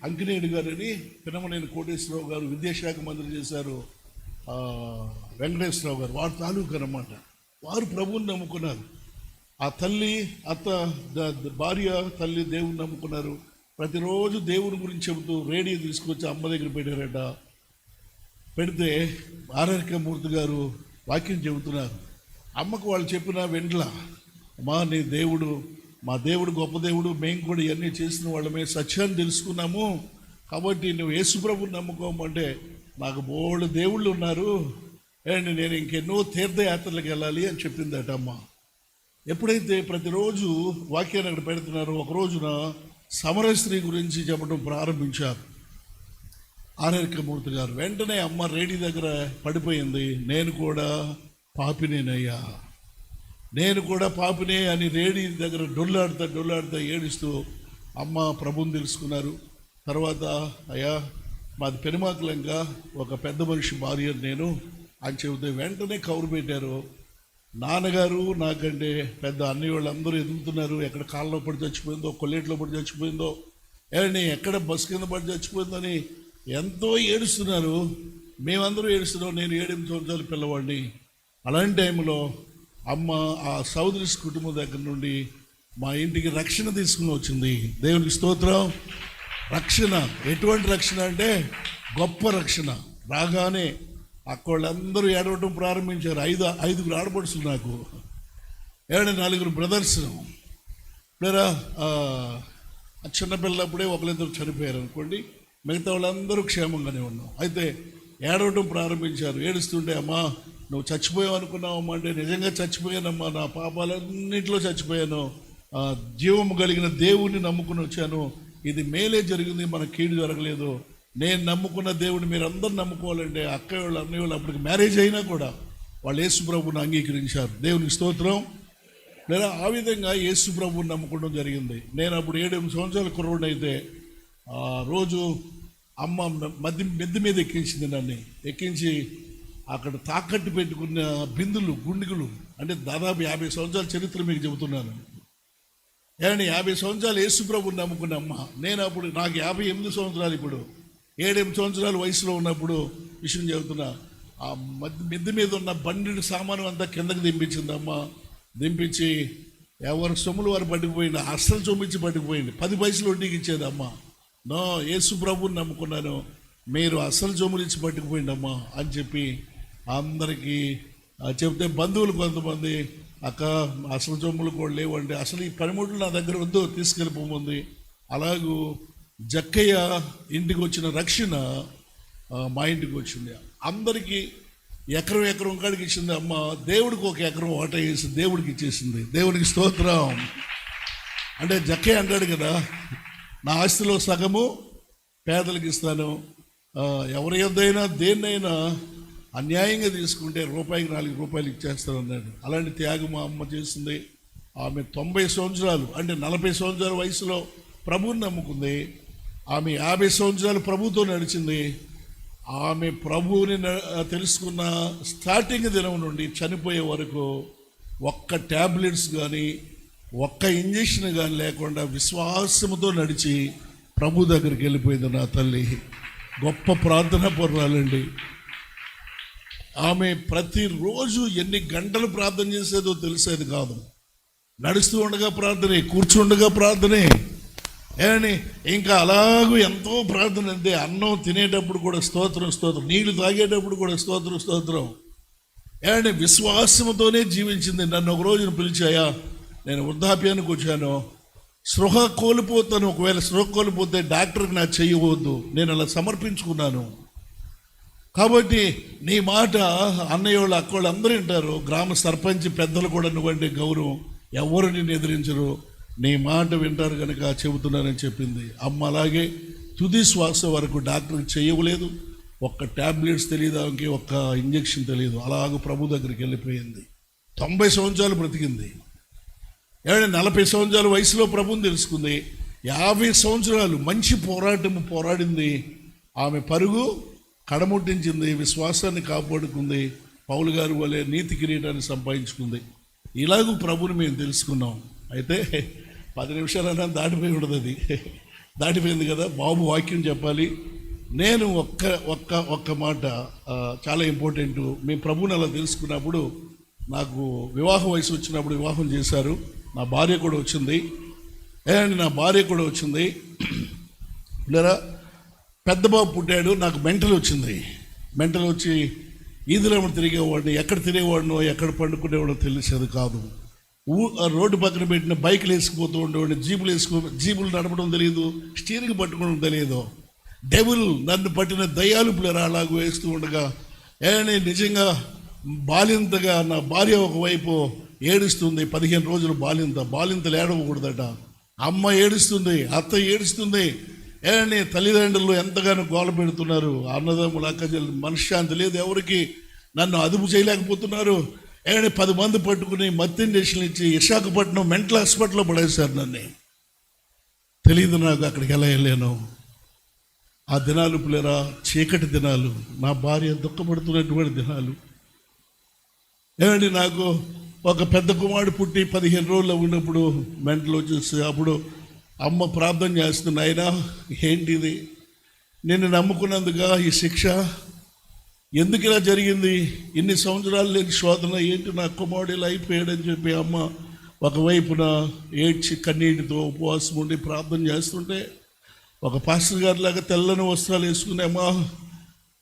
అంకినేయుడు గారని పినమనేని కోటేశ్వరరావు గారు విద్యాశాఖ మంత్రి చేశారు. వెంకటేశ్వరరావు గారు వారి తాలూకు అన్నమాట. వారు ప్రభువుని నమ్ముకున్నారు. ఆ తల్లి అత్త భార్య తల్లి దేవుని నమ్ముకున్నారు. ప్రతిరోజు దేవుని గురించి చెబుతూ రేడియో తీసుకొచ్చి అమ్మ దగ్గర పెట్టారట. పెడితే ఆర్ఆర్కే మూర్తి గారు వాక్యం చెబుతున్నారు. అమ్మకు వాళ్ళు చెప్పిన వెంట్లా, అమ్మా నీ దేవుడు మా దేవుడు గొప్ప దేవుడు, మేము కూడా ఇవన్నీ చేసిన వాళ్ళమే, సత్యాన్ని తెలుసుకున్నాము కాబట్టి నువ్వు యేసుప్రభుని నమ్ముకోమంటే నాకు బోళ్ళు దేవుళ్ళు ఉన్నారు అండ్ నేను ఇంకెన్నో తీర్థయాత్రలకు వెళ్ళాలి అని చెప్పిందట అమ్మ. ఎప్పుడైతే ప్రతిరోజు వాక్యాన్ని అక్కడ పెడుతున్నారో ఒక రోజున సమరస్త్రీ గురించి చెప్పడం ప్రారంభించారు ఆర్ఆర్కే మూర్తి గారు. వెంటనే అమ్మ రేడియో దగ్గర పడిపోయింది. నేను కూడా పాపినేనయ్యా, నేను కూడా పాపినే అని రేడియో దగ్గర డొల్లాడుతా ఏడుస్తూ అమ్మ ప్రభుని తెలుసుకున్నారు. తర్వాత అయ్యా మాది పెనుమాకలంగా ఒక పెద్ద మనిషి భార్య నేను అని చెబితే వెంటనే కౌరు పెట్టారు. నాన్నగారు నాకంటే పెద్ద అన్నయ్య వాళ్ళందరూ ఎదుగుతున్నారు. ఎక్కడ కాళ్ళలో పడి చచ్చిపోయిందో, కొల్లేట్లో పడి చచ్చిపోయిందో, ఏమండి ఎక్కడ బస్సు కింద పడి చచ్చిపోయిందని ఎంతో ఏడుస్తున్నారు. మేమందరూ ఏడుస్తున్నాం. నేను 7-8 సంవత్సరాల పిల్లవాడిని. అలాంటి టైంలో అమ్మ ఆ సౌదరీస్ కుటుంబం దగ్గర నుండి మా ఇంటికి రక్షణ తీసుకుని వచ్చింది. దేవునికి స్తోత్రం. రక్షణ ఎటువంటి రక్షణ అంటే గొప్ప రక్షణ. రాగానే అక్కళ్ళందరూ ఏడవటం ప్రారంభించారు. 5 ఆడపడుచులు నాకు, 4 బ్రదర్స్. లేరా చిన్నపిల్లప్పుడే 1-2 చనిపోయారు అనుకోండి, మిగతా వాళ్ళందరూ క్షేమంగానే ఉన్నాం. అయితే ఏడవటం ప్రారంభించారు. ఏడుస్తుంటే అమ్మా నువ్వు చచ్చిపోయావు అనుకున్నావమ్మా అంటే, నిజంగా చచ్చిపోయానమ్మా, నా పాపాలన్నింటిలో చచ్చిపోయాను, జీవము కలిగిన దేవుణ్ణి నమ్ముకుని వచ్చాను, ఇది మేలే జరిగింది, మన కీడు జరగలేదు, నేను నమ్ముకున్న దేవుడిని మీరు అందరూ నమ్ముకోవాలంటే అక్కయ్య వాళ్ళు అన్నయ్య వాళ్ళు అప్పటికి మ్యారేజ్ అయినా కూడా వాళ్ళు యేసు ప్రభువుని అంగీకరించారు. దేవునికి స్తోత్రం. లేదా ఆ విధంగా యేసు ప్రభువుని నమ్ముకోవడం జరిగింది. నేను అప్పుడు 7 సంవత్సరాల కుర్రోడిని అయితే రోజు అమ్మ మెద్ది మీద ఎక్కించింది, నన్ను ఎక్కించి అక్కడ తాకట్టు పెట్టుకున్న బిందులు గుండిగులు, అంటే దాదాపు 50 సంవత్సరాల చరిత్ర మీకు చెబుతున్నాను. ఏమండి 50 సంవత్సరాలు యేసు ప్రభువుని నమ్ముకున్న అమ్మ, నేను అప్పుడు నాకు 58 సంవత్సరాలు, ఇప్పుడు 7 సంవత్సరాల వయసులో ఉన్నప్పుడు విషయం చెబుతున్నా. ఆ మిద్దె మీద ఉన్న బండి సామాను అంతా కిందకి దింపించింది అమ్మ. దింపించి ఎవరి సొమ్ములు వారు పట్టుకుపోయింది, అస్సలు చొమ్మించి పట్టుకుపోయింది. 10 పైసలు వడ్డీకి ఇచ్చేది అమ్మ. నో, యేసు ప్రభువుని నమ్ముకున్నాను, మీరు అస్సలు చొమ్ములు ఇచ్చి పట్టుకుపోయింది అమ్మ అని చెప్పి అందరికీ చెప్తే బంధువులు కొంతమంది, అక్క అసలు చొమ్ములు కూడా లేవండి, అసలు ఈ పనిముట్లు నా దగ్గర వద్దు, తీసుకెళ్ళిపోమంది. అలాగూ జక్కయ్య ఇంటికి వచ్చిన రక్షణ మా ఇంటికి వచ్చింది. అందరికీ ఎకరం కాడికి ఇచ్చింది అమ్మ. దేవుడికి 1 ఎకరం వాటా వేసి దేవుడికి ఇచ్చేసింది. దేవునికి స్తోత్రం. అంటే జక్కయ్య అంటాడు కదా, నా ఆస్తిలో సగము పేదలకు ఇస్తాను, ఎవరి యొద్దైనా దేన్నైనా అన్యాయంగా తీసుకుంటే రూపాయికి 4 రూపాయలు ఇచ్చేస్తాను అన్నాడు. అలాంటి త్యాగం మా అమ్మ చేసింది. ఆమె 90 సంవత్సరాలు అంటే 40 సంవత్సరాల వయసులో ప్రభువుని నమ్ముకుంది. ఆమె 50 సంవత్సరాలు ప్రభువుతో నడిచింది. ఆమె ప్రభువుని తెలుసుకున్న స్టార్టింగ్ దినం నుండి చనిపోయే వరకు ఒక్క ట్యాబ్లెట్స్ కానీ ఒక్క ఇంజక్షన్ కానీ లేకుండా విశ్వాసముతో నడిచి ప్రభు దగ్గరికి వెళ్ళిపోయింది నా తల్లి. గొప్ప ప్రార్థన పరురాలండి. ఆమె ప్రతిరోజు ఎన్ని గంటలు ప్రార్థన చేసేదో తెలిసేది కాదు. నడుస్తూ ఉండగా ప్రార్థనే, కూర్చుండగా ప్రార్థనే, ఏమని ఇంకా అలాగూ ఎంతో ప్రార్థన. అంతే, అన్నం తినేటప్పుడు కూడా స్తోత్రం స్తోత్రం, నీళ్లు తాగేటప్పుడు కూడా స్తోత్రం స్తోత్రం. ఏమని విశ్వాసంతోనే జీవించింది. నన్ను ఒక రోజున పిలిచాయా, నేను వృద్ధాప్యానికి వచ్చాను, స్పృహ కోల్పోతాను, ఒకవేళ స్పృహ కోల్పోతే డాక్టర్కి నాకు చెయ్యవద్దు, నేను అలా సమర్పించుకున్నాను. కాబట్టి నీ మాట అన్నయ్య వాళ్ళు అక్క వాళ్ళు అందరూ వింటారు, గ్రామ సర్పంచ్ పెద్దలు కూడా నువ్వంటే గౌరవం, ఎవరు నిన్ను ఎదిరించరు, నీ మాట వింటారు కనుక చెబుతున్నానని చెప్పింది అమ్మ. అలాగే తుది శ్వాస వరకు డాక్టర్కి చేయలేదు, ఒక్క ట్యాబ్లెట్స్ తెలియదు, ఆమెకి ఒక్క ఇంజక్షన్ తెలియదు. అలాగ ప్రభు దగ్గరికి వెళ్ళిపోయింది. 90 సంవత్సరాలు బ్రతికింది. 40 సంవత్సరాల వయసులో ప్రభుని తెలుసుకుంది. 50 సంవత్సరాలు మంచి పోరాడింది. ఆమె పరుగు కడముట్టించింది, విశ్వాసాన్ని కాపాడుకుంది, పౌలు గారు వలె నీతి కిరీటాన్ని సంపాదించుకుంది. ఇలాగూ ప్రభుని మేము తెలుసుకున్నాం. అయితే 10 నిమిషాలన్నా దాటిపోయి ఉండదు, అది దాటిపోయింది కదా. బాబు వాక్యం చెప్పాలి. నేను ఒక్క మాట చాలా ఇంపార్టెంట్. మేము ప్రభుని అలా తెలుసుకున్నప్పుడు, నాకు వివాహ వయసు వచ్చినప్పుడు వివాహం చేశారు. నా భార్య కూడా వచ్చింది. లేరా పెద్ద బాబు పుట్టాడు. నాకు మెంటల్ వచ్చింది. మెంటల్ వచ్చి ఈదులో తిరిగేవాడిని, ఎక్కడ తిరిగేవాడినో ఎక్కడ పండుకునేవాడో తెలిసేది కాదు. రోడ్డు పక్కన పెట్టిన బైకులు వేసుకుపోతూ ఉండేవాడిని, జీబులు నడపడం తెలియదు, స్టీరింగ్ పట్టుకోవడం తెలియదు. డెవిల్ నన్ను పట్టిన దయ్యాలు పిల్లలు అలాగూ వేస్తూ ఉండగా, నిజంగా బాలింతగా నా భార్య ఒకవైపు ఏడుస్తుంది. 15 రోజులు బాలింతలు ఏడవకూడదట. అమ్మ ఏడుస్తుంది, అత్త ఏడుస్తుంది. తల్లిదండ్రులు ఎంతగానో గోల పెడుతున్నారు. అన్నదమ్ములు అక్కజల్లు మనశ్శాంతి లేదు ఎవరికి, నన్ను అదుపు చేయలేకపోతున్నారు. 10 మంది పట్టుకుని మత్తు ఇంజక్షన్లు ఇచ్చి విశాఖపట్నం మెంటల్ హాస్పిటల్లో పడేశారు నన్ను. తెలియదు నాకు అక్కడికి ఎలా వెళ్ళాను. ఆ దినాలు పిల్లరా చీకటి దినాలు, నా భార్య దుఃఖపడుతున్నటువంటి దినాలు. నాకు ఒక పెద్ద కుమారుడు పుట్టి 15 రోజులు ఉన్నప్పుడు మెంటల్ వచ్చేసి, అప్పుడు అమ్మ ప్రార్థన చేస్తుంది, అయినా ఏంటిది, నిన్ను నమ్ముకున్నందుగా ఈ శిక్ష, ఎందుకు ఇలా జరిగింది, ఇన్ని సంవత్సరాలు లేని శోధన ఏంటి, నా కుమారుడు ఇలా అయిపోయాడని చెప్పి అమ్మ ఒకవైపున ఏడ్చి కన్నీటితో ఉపవాసం ఉండి ప్రార్థన చేస్తుంటే, ఒక పాస్టర్ గారిలాగా తెల్లని వస్త్రాలు వేసుకుని, అమ్మా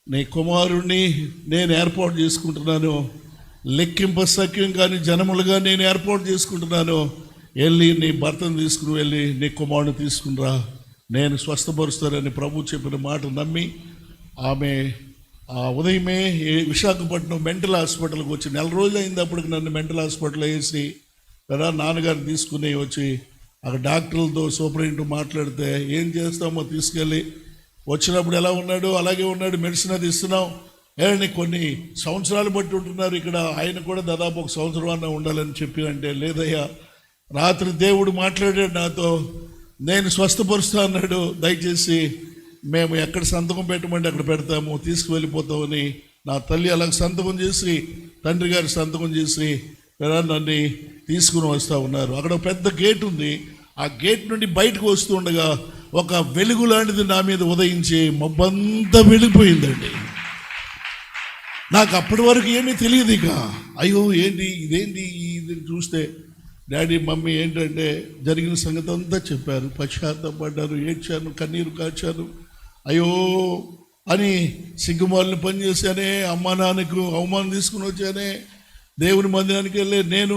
నీ కుమారుణ్ణి నేను ఏర్పాటు చేసుకుంటున్నాను, లెక్కింప సఖ్యం కానీ జనములుగా నేను ఏర్పాటు చేసుకుంటున్నాను, వెళ్ళి నీ భర్తను తీసుకుని వెళ్ళి నీ కుమారుని తీసుకునిరా, నేను స్వస్థపరుస్తానని ప్రభు చెప్పిన మాట నమ్మి ఆమె ఉదయమే విశాఖపట్నం మెంటల్ హాస్పిటల్కి వచ్చి 4 రోజులు అయింది. అప్పటికి నన్ను మెంటల్ హాస్పిటల్లో వేసి కదా నాన్నగారిని తీసుకుని వచ్చి అక్కడ డాక్టర్లతో సూపరింటెండెంట్ మాట్లాడితే ఏం చేస్తామో తీసుకెళ్ళి వచ్చినప్పుడు ఎలా ఉన్నాడు అలాగే ఉన్నాడు, మెడిసిన్ అది ఇస్తున్నాం. ఏమండి కొన్ని సంవత్సరాలు బట్టి ఉంటున్నారు ఇక్కడ, ఆయన కూడా దాదాపు 1 సంవత్సరం అన్న ఉండాలని చెప్పి అంటే లేదయ్యా, రాత్రి దేవుడు మాట్లాడాడు నాతో, నేను స్వస్థపరుస్తా అన్నాడు, దయచేసి మేము ఎక్కడ సంతకం పెట్టమంటే అక్కడ పెడతాము, తీసుకువెళ్ళిపోతామని నా తల్లి అలా సంతకం చేసి తండ్రి గారి సంతకం చేసి నన్ను తీసుకుని వస్తూ ఉన్నారు. అక్కడ పెద్ద గేట్ ఉంది, ఆ గేట్ నుండి బయటకు వస్తూ ఉండగా ఒక వెలుగు లాంటిది నా మీద ఉదయించి మబ్బంతా వెళ్ళిపోయిందండి. నాకు అప్పటి వరకు ఏమీ తెలియదు. ఇక అయ్యో ఏంటి ఇదేంటి ఇది చూస్తే డాడీ మమ్మీ ఏంటంటే జరిగిన సంగతి అంతా చెప్పారు, పశ్చాత్తాపడ్డారు, ఏడ్చాను, కన్నీరు కాచాను. అయ్యో అని సిగ్గుమాలను పనిచేశానే, అమ్మా నాన్నకు అవమానం తీసుకుని వచ్చానే, దేవుని మందిరానికి వెళ్ళే నేను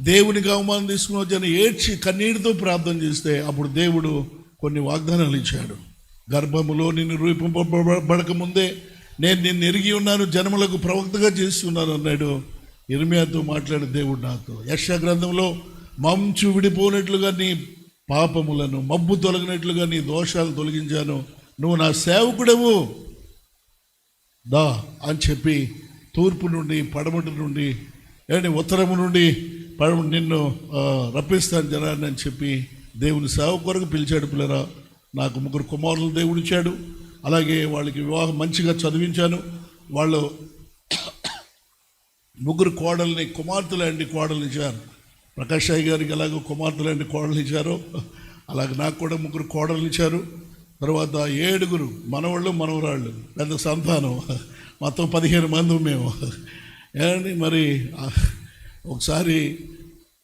దేవునికి అవమానం తీసుకుని వచ్చాను, ఏడ్చి కన్నీటితో ప్రార్థన చేస్తే అప్పుడు దేవుడు కొన్ని వాగ్దానాలు ఇచ్చాడు. గర్భములో నిన్ను రూపింపబడక ముందే నేను నిన్ను ఎరిగి ఉన్నాను, జనములకు ప్రవక్తగా చేసి ఉన్నాను అన్నాడు. ఇర్మియాతో మాట్లాడే దేవుడు నాతో. యెషయా గ్రంథంలో మంచు విడిపోయినట్లుగా నీ పాపములను, మబ్బు తొలగినట్లుగా నీ దోషాలు తొలగించాను, నువ్వు నా సేవకుడవు దా అని చెప్పి తూర్పు నుండి పడమటి నుండి ఉత్తరము నుండి నిన్ను రప్పిస్తాను జనాన్ని అని చెప్పి దేవుని సేవ కొరకు పిలిచాడు. పిల్లరా, నాకు 3 కుమారులు దేవుడు ఇచ్చాడు. అలాగే వాళ్ళకి వివాహం మంచిగా చదివించాను. వాళ్ళు 3 కోడల్ని కుమార్తెలాంటి కోడలు ఇచ్చారు. ప్రకాష్ రాయ్ గారికి ఎలాగో కుమార్తెలాంటి కోడలు ఇచ్చారో అలాగే నాకు కూడా 3 కోడలు ఇచ్చారు. తర్వాత 7 మనవాళ్ళు మనవరాళ్ళు, పెద్ద సంతానం, మొత్తం 15 మంది మేము. ఏమండి మరి ఒకసారి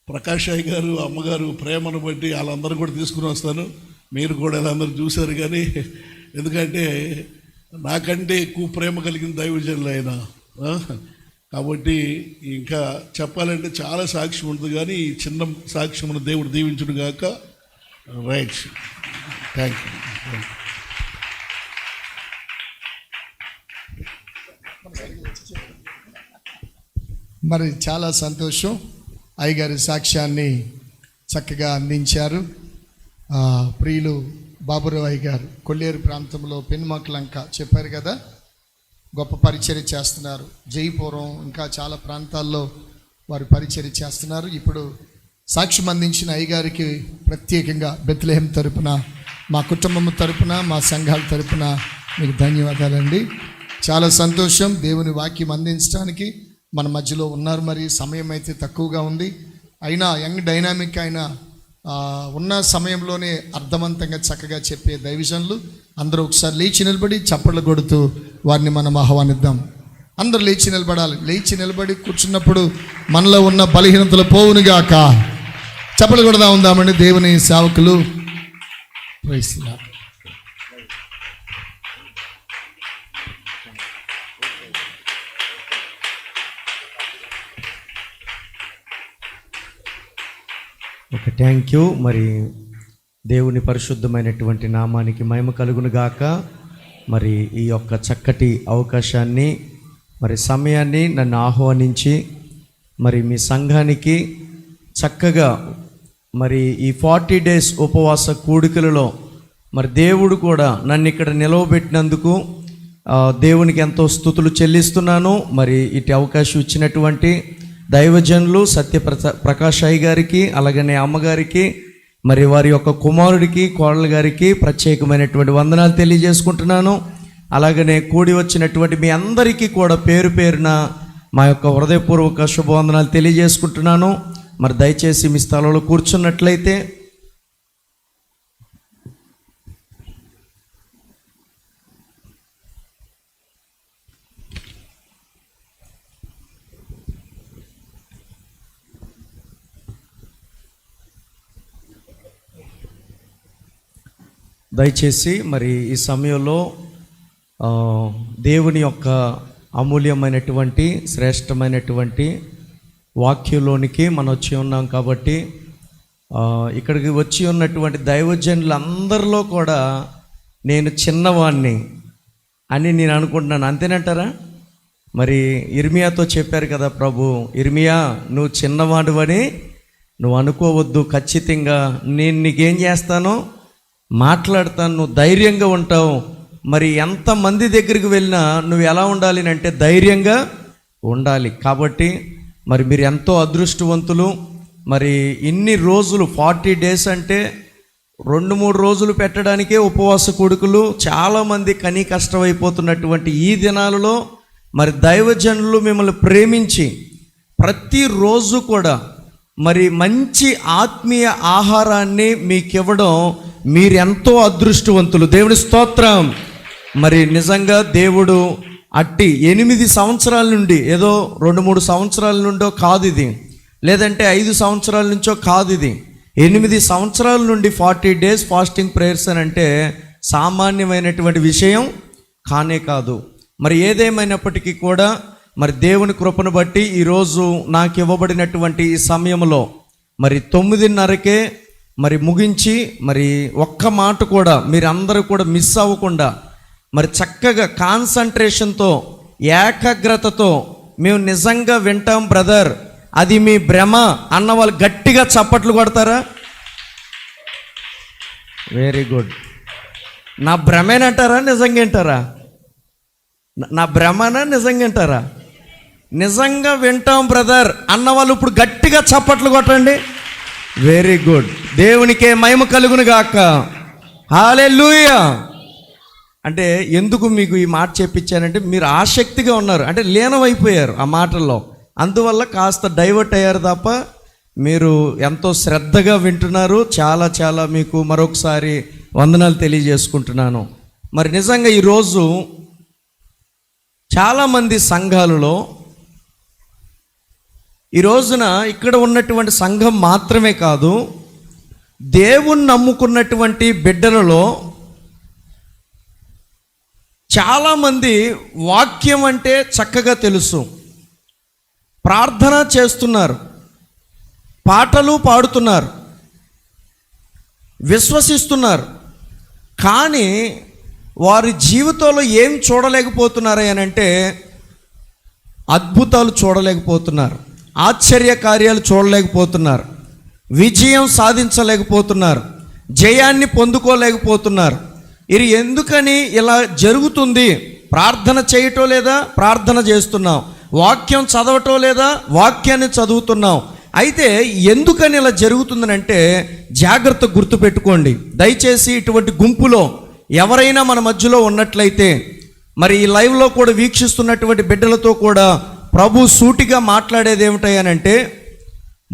ప్రకాష్ రాయ్ గారు అమ్మగారు ప్రేమను బట్టి వాళ్ళందరూ కూడా తీసుకుని వస్తాను, మీరు కూడా వాళ్ళందరూ చూశారు. కానీ ఎందుకంటే నాకంటే ఎక్కువ ప్రేమ కలిగిన దైవజనులు ఆయన. కాబట్టి ఇంకా చెప్పాలంటే చాలా సాక్ష్యం ఉంటుంది, కానీ ఈ చిన్న సాక్ష్యమును దేవుడు దీవించును గాక. Right, thank you. మరి చాలా సంతోషం, అయ్యగారి సాక్ష్యాన్ని చక్కగా అందించారు. ప్రియులు బాబురావు అయ్య గారు కొల్లేరు ప్రాంతంలో పెనుమకలంక చెప్పారు కదా, గొప్ప పరిచర్య చేస్తున్నారు. జైపురం ఇంకా చాలా ప్రాంతాల్లో వారు పరిచర్య చేస్తున్నారు. ఇప్పుడు సాక్ష్యం అందించిన అయ్యగారికి ప్రత్యేకంగా బెత్లెహేం తరపున, మా కుటుంబం తరపున, మా సంఘాల తరపున మీకు ధన్యవాదాలండి. చాలా సంతోషం, దేవుని వాక్యం అందించడానికి మన మధ్యలో ఉన్నారు. మరి సమయం అయితే తక్కువగా ఉంది, అయినా యంగ్ డైనామిక్ అయినా ఉన్న సమయంలోనే అర్థవంతంగా చక్కగా చెప్పే దైవజనులు అందరూ ఒకసారి లేచి నిలబడి చప్పట్లు కొడుతూ వారిని మనం ఆహ్వానిద్దాం. అందరూ లేచి నిలబడాలి. లేచి నిలబడి కూర్చున్నప్పుడు మనలో ఉన్న బలహీనతలు పోవునుగాక. చప్పట్లు కొడదా ఉందామండి దేవుని సేవకులు. Praise the Lord. Okay, thank you. మరి దేవుని పరిశుద్ధమైనటువంటి నామానికి మహిమ కలుగును గాక. మరి ఈ యొక్క చక్కటి అవకాశాన్ని, మరి సమయాన్ని నన్ను ఆహ్వానించి మరి మీ సంఘానికి చక్కగా మరి ఈ 40 days ఉపవాస కూడికలలో మరి దేవుడు కూడా నన్ను ఇక్కడ నిలవబెట్టినందుకు దేవునికి ఎంతో స్తుతులు చెల్లిస్తున్నాను. మరి ఇటు అవకాశం ఇచ్చినటువంటి దైవజనులు ప్రకాష్ అయ్య గారికి, అలాగనే అమ్మగారికి, మరి వారి యొక్క కుమారుడికి, కోడల గారికి ప్రత్యేకమైనటువంటి వందనాలు తెలియజేసుకుంటున్నాను. అలాగనే కూడి వచ్చినటువంటి మీ అందరికీ కూడా పేరు పేరున మా యొక్క హృదయపూర్వక శుభవందనాలు తెలియజేసుకుంటున్నాను. మరి దయచేసి మీ స్థలంలో కూర్చున్నట్లయితే దయచేసి మరి ఈ సమయంలో దేవుని యొక్క అమూల్యమైనటువంటి శ్రేష్టమైనటువంటి వాక్యంలోనికి మనం వచ్చి ఉన్నాం. కాబట్టి ఇక్కడికి వచ్చి ఉన్నటువంటి దైవజనులందరిలో కూడా నేను చిన్నవాణ్ణి. అని నేను అనుకుంటున్నాను. అంతేనంటారా? మరి ఇర్మియాతో చెప్పారు కదా ప్రభు, ఇర్మియా నువ్వు చిన్నవాడువని నువ్వు అనుకోవద్దు, ఖచ్చితంగా నేను నీకేం చేస్తానో మాట్లాడతాను, నువ్వు ధైర్యంగా ఉంటావు. మరి ఎంతమంది దగ్గరికి వెళ్ళినా నువ్వు ఎలా ఉండాలి అంటే ధైర్యంగా ఉండాలి. కాబట్టి మరి మీరు ఎంతో అదృష్టవంతులు. మరి ఇన్ని రోజులు 40 days అంటే 2-3 రోజులు పెట్టడానికే ఉపవాస కొడుకులు చాలామంది కనీ కష్టమైపోతున్నటువంటి ఈ దినాలలో మరి దైవజనులు మిమ్మల్ని ప్రేమించి ప్రతిరోజు కూడా మరి మంచి ఆత్మీయ ఆహారాన్ని మీకు ఇవ్వడం మీరెంతో అదృష్టవంతులు. దేవుడి స్తోత్రం. మరి నిజంగా దేవుడు అట్టి 8 సంవత్సరాల నుండి, ఏదో 2-3 సంవత్సరాల నుండో కాదు ఇది, లేదంటే 5 సంవత్సరాల నుంచో కాదు ఇది, 8 సంవత్సరాల నుండి 40 days ఫాస్టింగ్ ప్రేయర్స్ అని అంటే సామాన్యమైనటువంటి విషయం కానే కాదు. మరి ఏదేమైనప్పటికీ కూడా మరి దేవుని కృపను బట్టి ఈరోజు నాకు ఇవ్వబడినటువంటి ఈ సమయంలో మరి 9:30కే మరి ముగించి, మరి ఒక్క మాట కూడా మీరందరూ కూడా మిస్ అవ్వకుండా మరి చక్కగా కాన్సంట్రేషన్తో ఏకాగ్రతతో మేము నిజంగా వింటాం బ్రదర్, అది మీ భ్రమ అన్న వాళ్ళు గట్టిగా చప్పట్లు కొడతారా? Very good. నా భ్రమేనంటారా నిజంగా వింటారా? నా భ్రమనా నిజంగా వింటారా? నిజంగా వింటాం బ్రదర్ అన్న వాళ్ళు ఇప్పుడు గట్టిగా చప్పట్లు కొట్టండి. Very good. దేవునికే మహిమ కలుగును గాక. హల్లెలూయా. అంటే ఎందుకు మీకు ఈ మాట చెప్పించానంటే మీరు ఆసక్తిగా ఉన్నారు, అంటే లీనమైపోయారు ఆ మాటల్లో, అందువల్ల కాస్త డైవర్ట్ అయ్యారు తప్ప మీరు ఎంతో శ్రద్ధగా వింటున్నారు. చాలా చాలా మీకు మరొకసారి వందనాలు తెలియజేసుకుంటున్నాను. మరి నిజంగా ఈరోజు చాలామంది సంఘాలలో ఈ రోజున ఇక్కడ ఉన్నటువంటి సంఘం మాత్రమే కాదు, దేవుణ్ణి నమ్ముకున్నటువంటి బిడ్డలలో చాలామంది వాక్యం అంటే చక్కగా తెలుసు, ప్రార్థన చేస్తున్నారు, పాటలు పాడుతున్నారు, విశ్వసిస్తున్నారు, కానీ వారి జీవితంలో ఏం చూడలేకపోతున్నారు అని అంటే అద్భుతాలు చూడలేకపోతున్నారు, ఆశ్చర్య కార్యాలు చూడలేకపోతున్నారు, విజయం సాధించలేకపోతున్నారు, జయాన్ని పొందుకోలేకపోతున్నారు. ఇది ఎందుకని ఇలా జరుగుతుంది? ప్రార్థన చేయటం లేదా? ప్రార్థన చేస్తున్నాం. వాక్యం చదవటం లేదా? వాక్యాన్ని చదువుతున్నాం. అయితే ఎందుకని ఇలా జరుగుతుందనంటే జాగ్రత్త గుర్తుపెట్టుకోండి. దయచేసి ఇటువంటి గుంపులో ఎవరైనా మన మధ్యలో ఉన్నట్లయితే, మరి ఈ లైవ్లో కూడా వీక్షిస్తున్నటువంటి బిడ్డలతో కూడా ప్రభు సూటిగా మాట్లాడేది ఏమిటంటే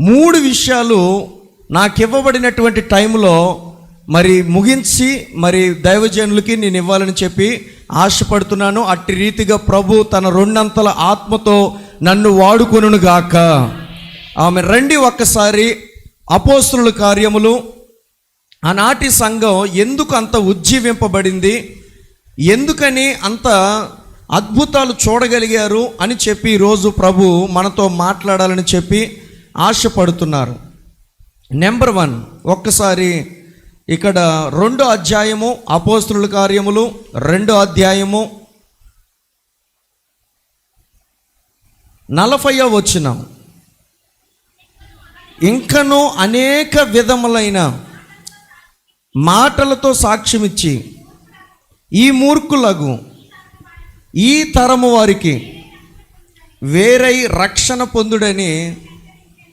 3 విషయాలు నాకు ఇవ్వబడినటువంటి టైంలో మరి ముగించి మరి దైవజనులకి నేను ఇవ్వాలని చెప్పి ఆశపడుతున్నాను. అట్టి రీతిగా ప్రభు తన 2 అంతల ఆత్మతో నన్ను వాడుకొనును గాక. ఆమె రండి ఒక్కసారి అపోస్తలుల కార్యములు. ఆనాటి సంఘం ఎందుకు అంత ఉజ్జీవింపబడింది, ఎందుకని అంత అద్భుతాలు చూడగలిగారు అని చెప్పి ఈరోజు ప్రభు మనతో మాట్లాడాలని చెప్పి ఆశపడుతున్నారు. నెంబర్ 1, ఒక్కసారి ఇక్కడ 2వ అధ్యాయము అపోస్తలుల కార్యములు 2వ అధ్యాయము 40వ వచనం. ఇంకనూ అనేక విధములైన మాటలతో సాక్ష్యమిచ్చి ఈ మూర్ఖులకు ఈ తరము వారికి వేరై రక్షణ పొందుడని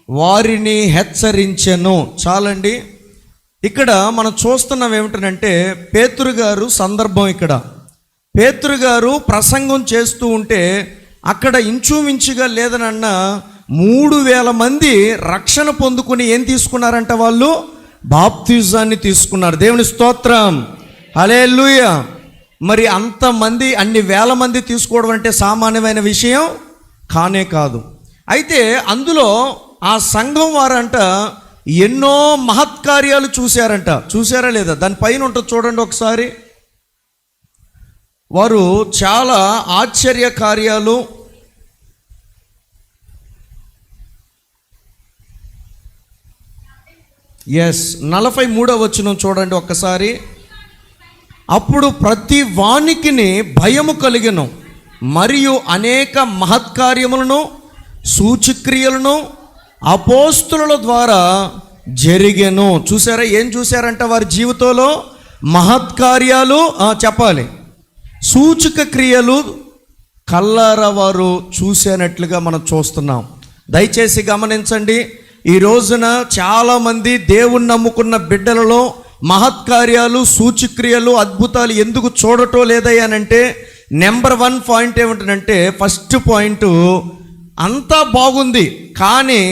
వారిని హెచ్చరించెను. చాలండి. ఇక్కడ మనం చూస్తున్నాం ఏమిటంటే పేతురు గారు సందర్భం. ఇక్కడ పేతురు గారు ప్రసంగం చేస్తూ ఉంటే అక్కడ ఇంచుమించుగా లేదనన్న 3000 మంది రక్షణ పొందుకుని ఏం తీసుకున్నారంట? వాళ్ళు బాప్తిజాన్ని తీసుకున్నారు. దేవుని స్తోత్రం. హల్లెలూయా. మరి అంతమంది, అన్ని వేల మంది తీసుకోవడం అంటే సామాన్యమైన విషయం కానే కాదు. అయితే అందులో ఆ సంఘం వారంట ఎన్నో మహత్కార్యాలు చూశారంట. చూశారా లేదా? దానిపైన ఉంటుంది చూడండి ఒకసారి. వారు చాలా ఆశ్చర్య కార్యాలు, ఎస్ 43వ వచనం చూడండి ఒక్కసారి. అప్పుడు ప్రతి వానికిని భయము కలిగెను, మరియు అనేక మహత్కార్యములను సూచక్రియలను అపోస్తుల ద్వారా జరిగెను. చూసారా, ఏం చూసారంట వారి జీవితంలో? మహత్కార్యాలు చెప్పాలి, సూచక క్రియలు కళ్ళారా వారు చూసేనట్లుగా మనం చూస్తున్నాం. దయచేసి గమనించండి, ఈ రోజున చాలామంది దేవుణ్ణి నమ్ముకున్న బిడ్డలలో మహత్కార్యాలు సూచక్రియలు అద్భుతాలు ఎందుకు చూడటం లేదయ్యానంటే, నెంబర్ 1 పాయింట్ ఏమిటంటే, ఫస్ట్ పాయింట్ అంతా బాగుంది కానీ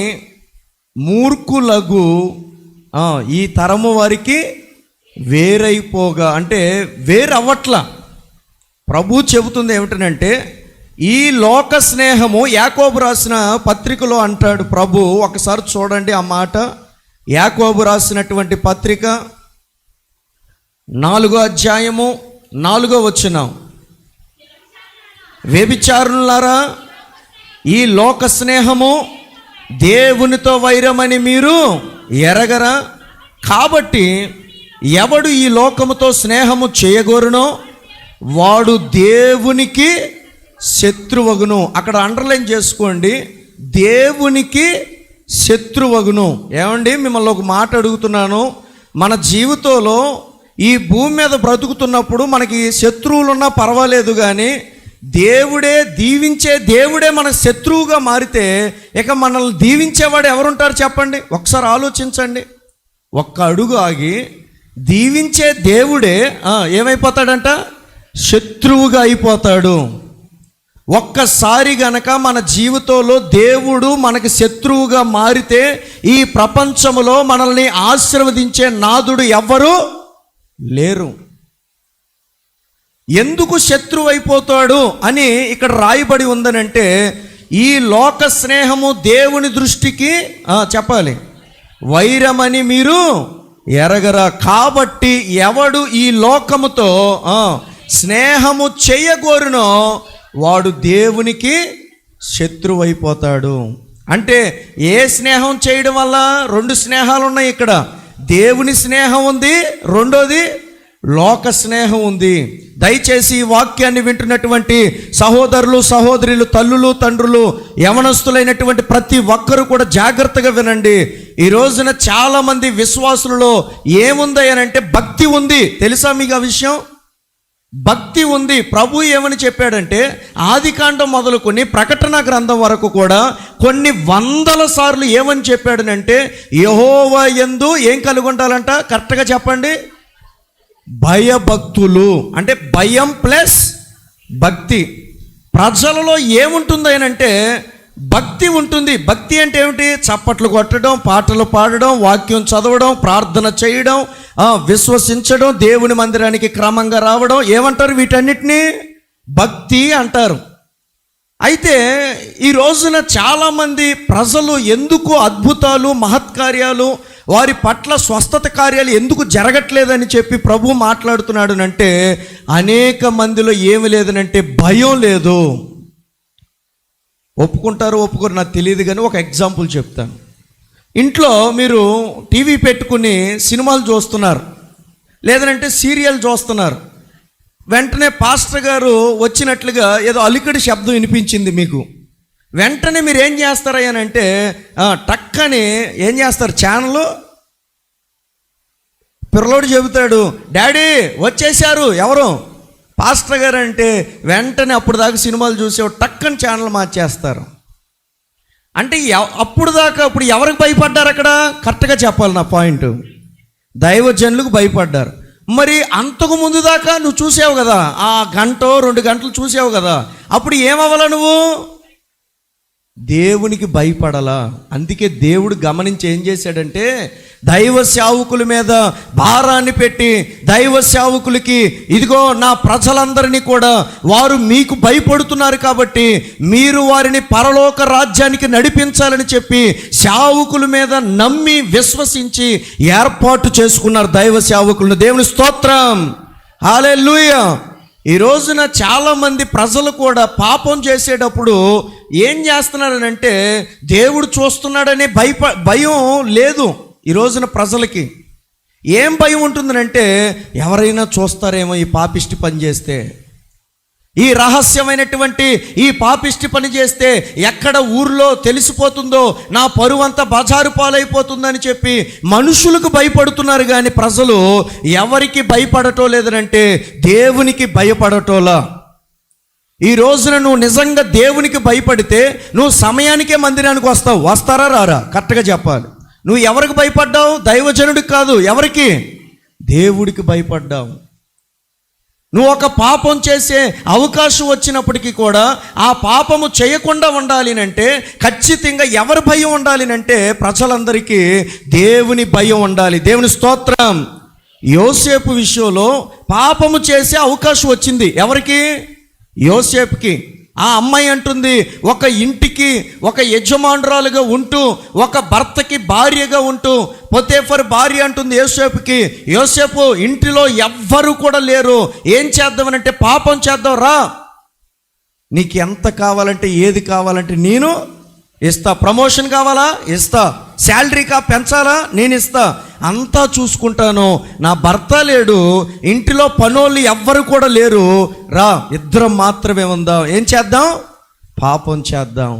మూర్ఖులగు ఈ తరము వారికి వేరైపోగా, అంటే వేరవ్వట్లా. ప్రభు చెబుతుంది ఏమిటనంటే, ఈ లోక స్నేహము, యాకోబు రాసిన పత్రికలో అంటాడు ప్రభు. ఒకసారి చూడండి ఆ మాట. యాకోబు రాసినటువంటి పత్రిక 4వ అధ్యాయము 4వ వచనం. వ్యభిచారులారా, ఈ లోక స్నేహము దేవునితో వైరమని మీరు ఎరగరా? కాబట్టి ఎవడు ఈ లోకముతో స్నేహము చేయగోరునో వాడు దేవునికి శత్రువగును. అక్కడ అండర్లైన్ చేసుకోండి, దేవునికి శత్రువగును. ఏమండి, మిమ్మల్ని ఒక మాట అడుగుతున్నాను. మన జీవితంలో ఈ భూమి మీద బ్రతుకుతున్నప్పుడు మనకి శత్రువులున్నా పర్వాలేదు, కానీ దేవుడే దీవించే దేవుడే మన శత్రువుగా మారితే ఇక మనల్ని దీవించేవాడు ఎవరుంటారు చెప్పండి? ఒకసారి ఆలోచించండి. ఒక్క అడుగు ఆగి, దీవించే దేవుడే ఏమైపోతాడంట? శత్రువుగా అయిపోతాడు. ఒక్కసారి గనక మన జీవితంలో దేవుడు మనకి శత్రువుగా మారితే ఈ ప్రపంచంలో మనల్ని ఆశీర్వదించే నాదుడు ఎవ్వరూ లేరు. ఎందుకు శత్రువు అయిపోతాడు అని ఇక్కడ రాయబడి ఉందనంటే, ఈ లోక స్నేహము దేవుని దృష్టికి చెప్పాలి వైరమని మీరు ఎరగరా. కాబట్టి ఎవడు ఈ లోకముతో స్నేహము చేయగోరునో వాడు దేవునికి శత్రువు అయిపోతాడు. అంటే ఏ స్నేహం చేయడం వల్ల? 2 స్నేహాలు ఉన్నాయి ఇక్కడ. దేవుని స్నేహం ఉంది, రెండోది లోక స్నేహం ఉంది. దయచేసి ఈ వాక్యాన్ని వింటున్నటువంటి సహోదరులు సహోదరులు, తల్లులు తండ్రులు, యవనస్తులైనటువంటి ప్రతి ఒక్కరూ కూడా జాగ్రత్తగా వినండి. ఈ రోజున చాలామంది విశ్వాసులలో ఏముంది అని అంటే, భక్తి ఉంది. తెలుసా మీకు ఆ విషయం? భక్తి ఉంది. ప్రభు ఏమని చెప్పాడంటే, ఆదికాండం మొదలుకొని ప్రకటన గ్రంథం వరకు కూడా కొన్ని వందల సార్లు ఏమని చెప్పాడనంటే, యెహోవా యందు ఏం కలిగి ఉండాలంట? కరెక్ట్గా చెప్పండి. భయభక్తులు. అంటే భయం ప్లస్ భక్తి. ప్రజలలో ఏముంటుంది అని అంటే భక్తి ఉంటుంది. భక్తి అంటే ఏమిటి? చప్పట్లు కొట్టడం, పాటలు పాడడం, వాక్యం చదవడం, ప్రార్థన చేయడం, విశ్వసించడం, దేవుని మందిరానికి క్రమంగా రావడం. ఏమంటారు? వీటన్నిటినీ భక్తి అంటారు. అయితే ఈ రోజున చాలామంది ప్రజలు ఎందుకు అద్భుతాలు మహత్కార్యాలు, వారి పట్ల స్వస్థత కార్యాలు ఎందుకు జరగట్లేదని చెప్పి ప్రభు మాట్లాడుతున్నాడు అంటే, అనేక మందిలో ఏమి లేదనంటే భయం లేదు. ఒప్పుకుంటారు ఒప్పుకోరు నాకు తెలియదు, కానీ ఒక ఎగ్జాంపుల్ చెప్తాను. ఇంట్లో మీరు టీవీ పెట్టుకుని సినిమాలు చూస్తున్నారు, లేదంటే సీరియల్ చూస్తున్నారు. వెంటనే పాస్టర్ గారు వచ్చినట్లుగా ఏదో అలికిడి శబ్దం వినిపించింది మీకు. వెంటనే మీరు ఏం చేస్తారు అని అంటే, టక్కని ఏం చేస్తారు? ఛానల్ పిల్లలోడు చెబుతాడు, డాడీ వచ్చేసారు. ఎవరు? పాస్టర్ గారు అంటే వెంటనే అప్పుడు దాకా సినిమాలు చూసేవాడు టక్కని ఛానల్ మార్చేస్తారు. అంటే అప్పుడు దాకా అప్పుడు ఎవరికి భయపడ్డారు? అక్కడ కరెక్ట్గా చెప్పాలి నా పాయింట్. దైవజనులకు భయపడ్డారు. మరి అంతకు ముందు దాకా నువ్వు చూసావు కదా, ఆ 1-2 గంటలు చూసావు కదా, అప్పుడు ఏమవ్వాలా నువ్వు? దేవునికి భయపడాలా. అందుకే దేవుడు గమనించి ఏం చేశాడంటే, దైవ సేవకుల మీద భారాన్ని పెట్టి, దైవ సేవకులకి ఇదిగో నా ప్రజలందరినీ కూడా వారు మీకు భయపడుతున్నారు కాబట్టి మీరు వారిని పరలోక రాజ్యానికి నడిపించాలని చెప్పి సేవకుల మీద నమ్మి విశ్వసించి ఏర్పాటు చేసుకున్నారు దైవ సేవకులను. దేవుని స్తోత్రం, హల్లెలూయా. ఈ రోజున చాలామంది ప్రజలు కూడా పాపం చేసేటప్పుడు ఏం చేస్తున్నారనంటే, దేవుడు చూస్తున్నాడనే భయం లేదు ఈ రోజున ప్రజలకి. ఏం భయం ఉంటుందంటే ఎవరైనా చూస్తారేమో ఈ పాపిష్టి పని చేస్తే, ఈ రహస్యమైనటువంటి ఈ పాపిష్టి పని చేస్తే ఎక్కడ ఊర్లో తెలిసిపోతుందో నా పరువంతా బజారు పాలైపోతుందని చెప్పి మనుషులకు భయపడుతున్నారు. కానీ ప్రజలు ఎవరికి భయపడటం లేదనంటే దేవునికి భయపడటోలా. ఈ రోజున నువ్వు నిజంగా దేవునికి భయపడితే నువ్వు సమయానికే మందిరానికి వస్తావు. వస్తారా రారా? కరెక్ట్గా చెప్పాలి. నువ్వు ఎవరికి భయపడ్డావు? దైవజనుడికి కాదు, ఎవరికి? దేవుడికి భయపడ్డావు. నువ్వు ఒక పాపం చేసే అవకాశం వచ్చినప్పటికీ కూడా ఆ పాపము చేయకుండా ఉండాలి అంటే ఖచ్చితంగా ఎవరి భయం ఉండాలి అంటే ప్రజలందరికీ దేవుని భయం ఉండాలి. దేవుని స్తోత్రం. యోసేపు విషయంలో పాపము చేసే అవకాశం వచ్చింది. ఎవరికి? యోసేపుకి. ఆ అమ్మాయి అంటుంది, ఒక ఇంటికి ఒక యజమానురాలుగా ఉంటూ ఒక భర్తకి భార్యగా ఉంటూ, పొతేఫర్ భార్య అంటుంది యోసేపుకి, యోసేపు ఇంటిలో ఎవ్వరు కూడా లేరు, ఏం చేద్దామనంటే పాపం చేద్దాం రా, నీకు ఎంత కావాలంటే ఏది కావాలంటే నేను ఇస్తా, ప్రమోషన్ కావాలా ఇస్తా, శాలరీ పెంచాలా నేను ఇస్తా, అంతా చూసుకుంటాను, నా భర్త లేడు, ఇంటిలో పనోళ్ళు ఎవ్వరు కూడా లేరు, రా ఇద్దరం మాత్రమే ఉందాం, ఏం చేద్దాం? పాపం చేద్దాం.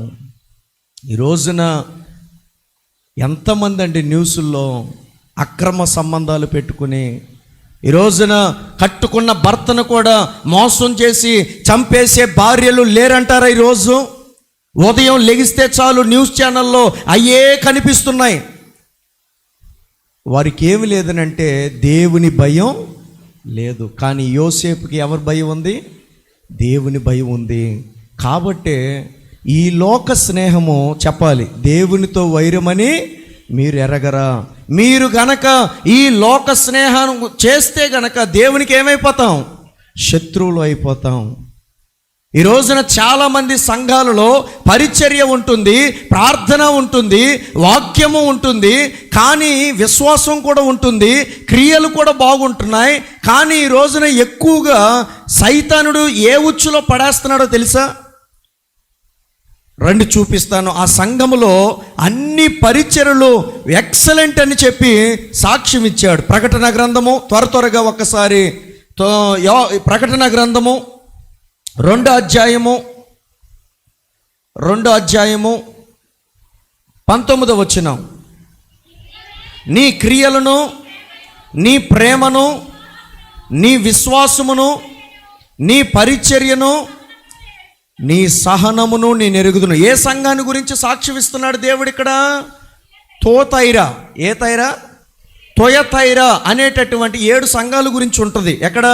ఈ రోజున ఎంతమంది అండి న్యూస్లో అక్రమ సంబంధాలు పెట్టుకుని, ఈ రోజున కట్టుకున్న భర్తను కూడా మోసం చేసి చంపేసే భార్యలు లేరంటారా? ఈరోజు ఉదయం లెగిస్తే చాలు న్యూస్ ఛానల్లో అయ్యే కనిపిస్తున్నాయి. వారికి ఏమి లేదనంటే దేవుని భయం లేదు. కానీ యోసేపుకి ఎవరి భయం ఉంది? దేవుని భయం ఉంది. కాబట్టే ఈ లోక స్నేహము చెప్పాలి, దేవునితో వైరమని మీరు ఎరగరా? మీరు గనక ఈ లోక స్నేహం చేస్తే గనక దేవునికి ఏమైపోతాం? శత్రువులు అయిపోతాం. ఈ రోజున చాలామంది సంఘాలలో పరిచర్య ఉంటుంది, ప్రార్థన ఉంటుంది, వాక్యము ఉంటుంది, కానీ విశ్వాసం కూడా ఉంటుంది, క్రియలు కూడా బాగుంటున్నాయి. కానీ ఈ రోజున ఎక్కువగా సైతానుడు ఏ ఉచ్చులో పడేస్తున్నాడో తెలుసా? రండి చూపిస్తాను. ఆ సంఘములో అన్ని పరిచర్యలు ఎక్సలెంట్ అని చెప్పి సాక్ష్యం ఇచ్చాడు. ప్రకటన గ్రంథము త్వరగా ఒక్కసారి ప్రకటన గ్రంథము 2వ అధ్యాయము 19వ వచనం. నీ క్రియలను, నీ ప్రేమను, నీ విశ్వాసమును, నీ పరిచర్యను, నీ సహనమును నేను ఎరుగుదును. ఏ సంఘాన్ని గురించి సాక్ష్యం ఇస్తున్నాడు దేవుడు ఇక్కడ? తోతైరా. ఏ తైరా? తొయతైరా అనేటటువంటి 7 సంఘాల గురించి ఉంటుంది. ఎక్కడ?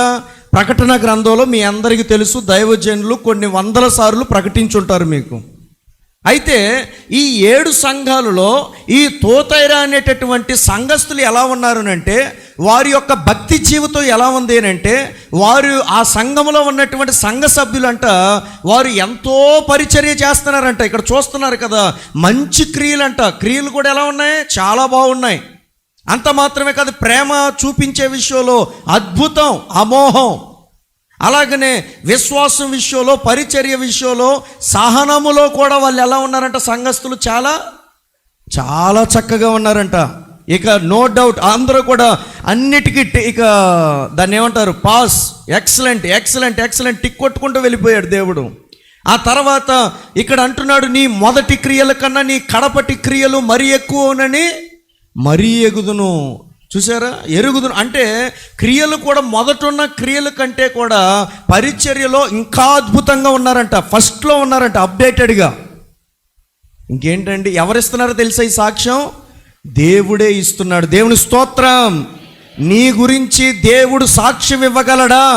ప్రకటన గ్రంథంలో. మీ అందరికీ తెలుసు, దైవజనులు కొన్ని 100 సార్లు ప్రకటించుంటారు మీకు. అయితే ఈ 7 సంఘాలలో ఈ తోతైరా అనేటటువంటి సంఘస్థులు ఎలా ఉన్నారు అంటే, వారి యొక్క భక్తి జీవితం ఎలా ఉంది అంటే, వారు ఆ సంఘంలో ఉన్నటువంటి సంఘ సభ్యులంట వారు ఎంతో పరిచర్య చేస్తున్నారంట. ఇక్కడ చూస్తున్నారు కదా, మంచి క్రియలంట. క్రియలు కూడా ఎలా ఉన్నాయి? చాలా బాగున్నాయి. అంత మాత్రమే కాదు, ప్రేమ చూపించే విషయంలో అద్భుతం, అమోహం. అలాగనే విశ్వాసం విషయంలో, పరిచర్య విషయంలో, సహనములో కూడా వాళ్ళు ఎలా ఉన్నారంట? సంఘస్థులు చాలా చాలా చక్కగా ఉన్నారంట. ఇక నో డౌట్ అందరూ కూడా అన్నిటికీ ఇక దాన్ని ఏమంటారు? Pass, excellent excellent excellent tick కొట్టుకుంటూ వెళ్ళిపోయాడు దేవుడు. ఆ తర్వాత ఇక్కడ అంటున్నాడు, నీ మొదటి క్రియల కన్నా నీ కడపటి క్రియలు మరీ ఎక్కువనని మరీ ఎగుదును. చూసారా? ఎరుగుదును అంటే క్రియలు కూడా మొదటున్న క్రియల కంటే కూడా పరిచర్యలో ఇంకా అద్భుతంగా ఉన్నారంట, ఫస్ట్లో ఉన్నారంట, అప్డేటెడ్గా. ఇంకేంటండి, ఎవరిస్తున్నారో తెలుసా ఈ సాక్ష్యం? దేవుడే ఇస్తున్నాడు. దేవుని స్తోత్రం. నీ గురించి దేవుడు సాక్ష్యం ఇవ్వగలడా?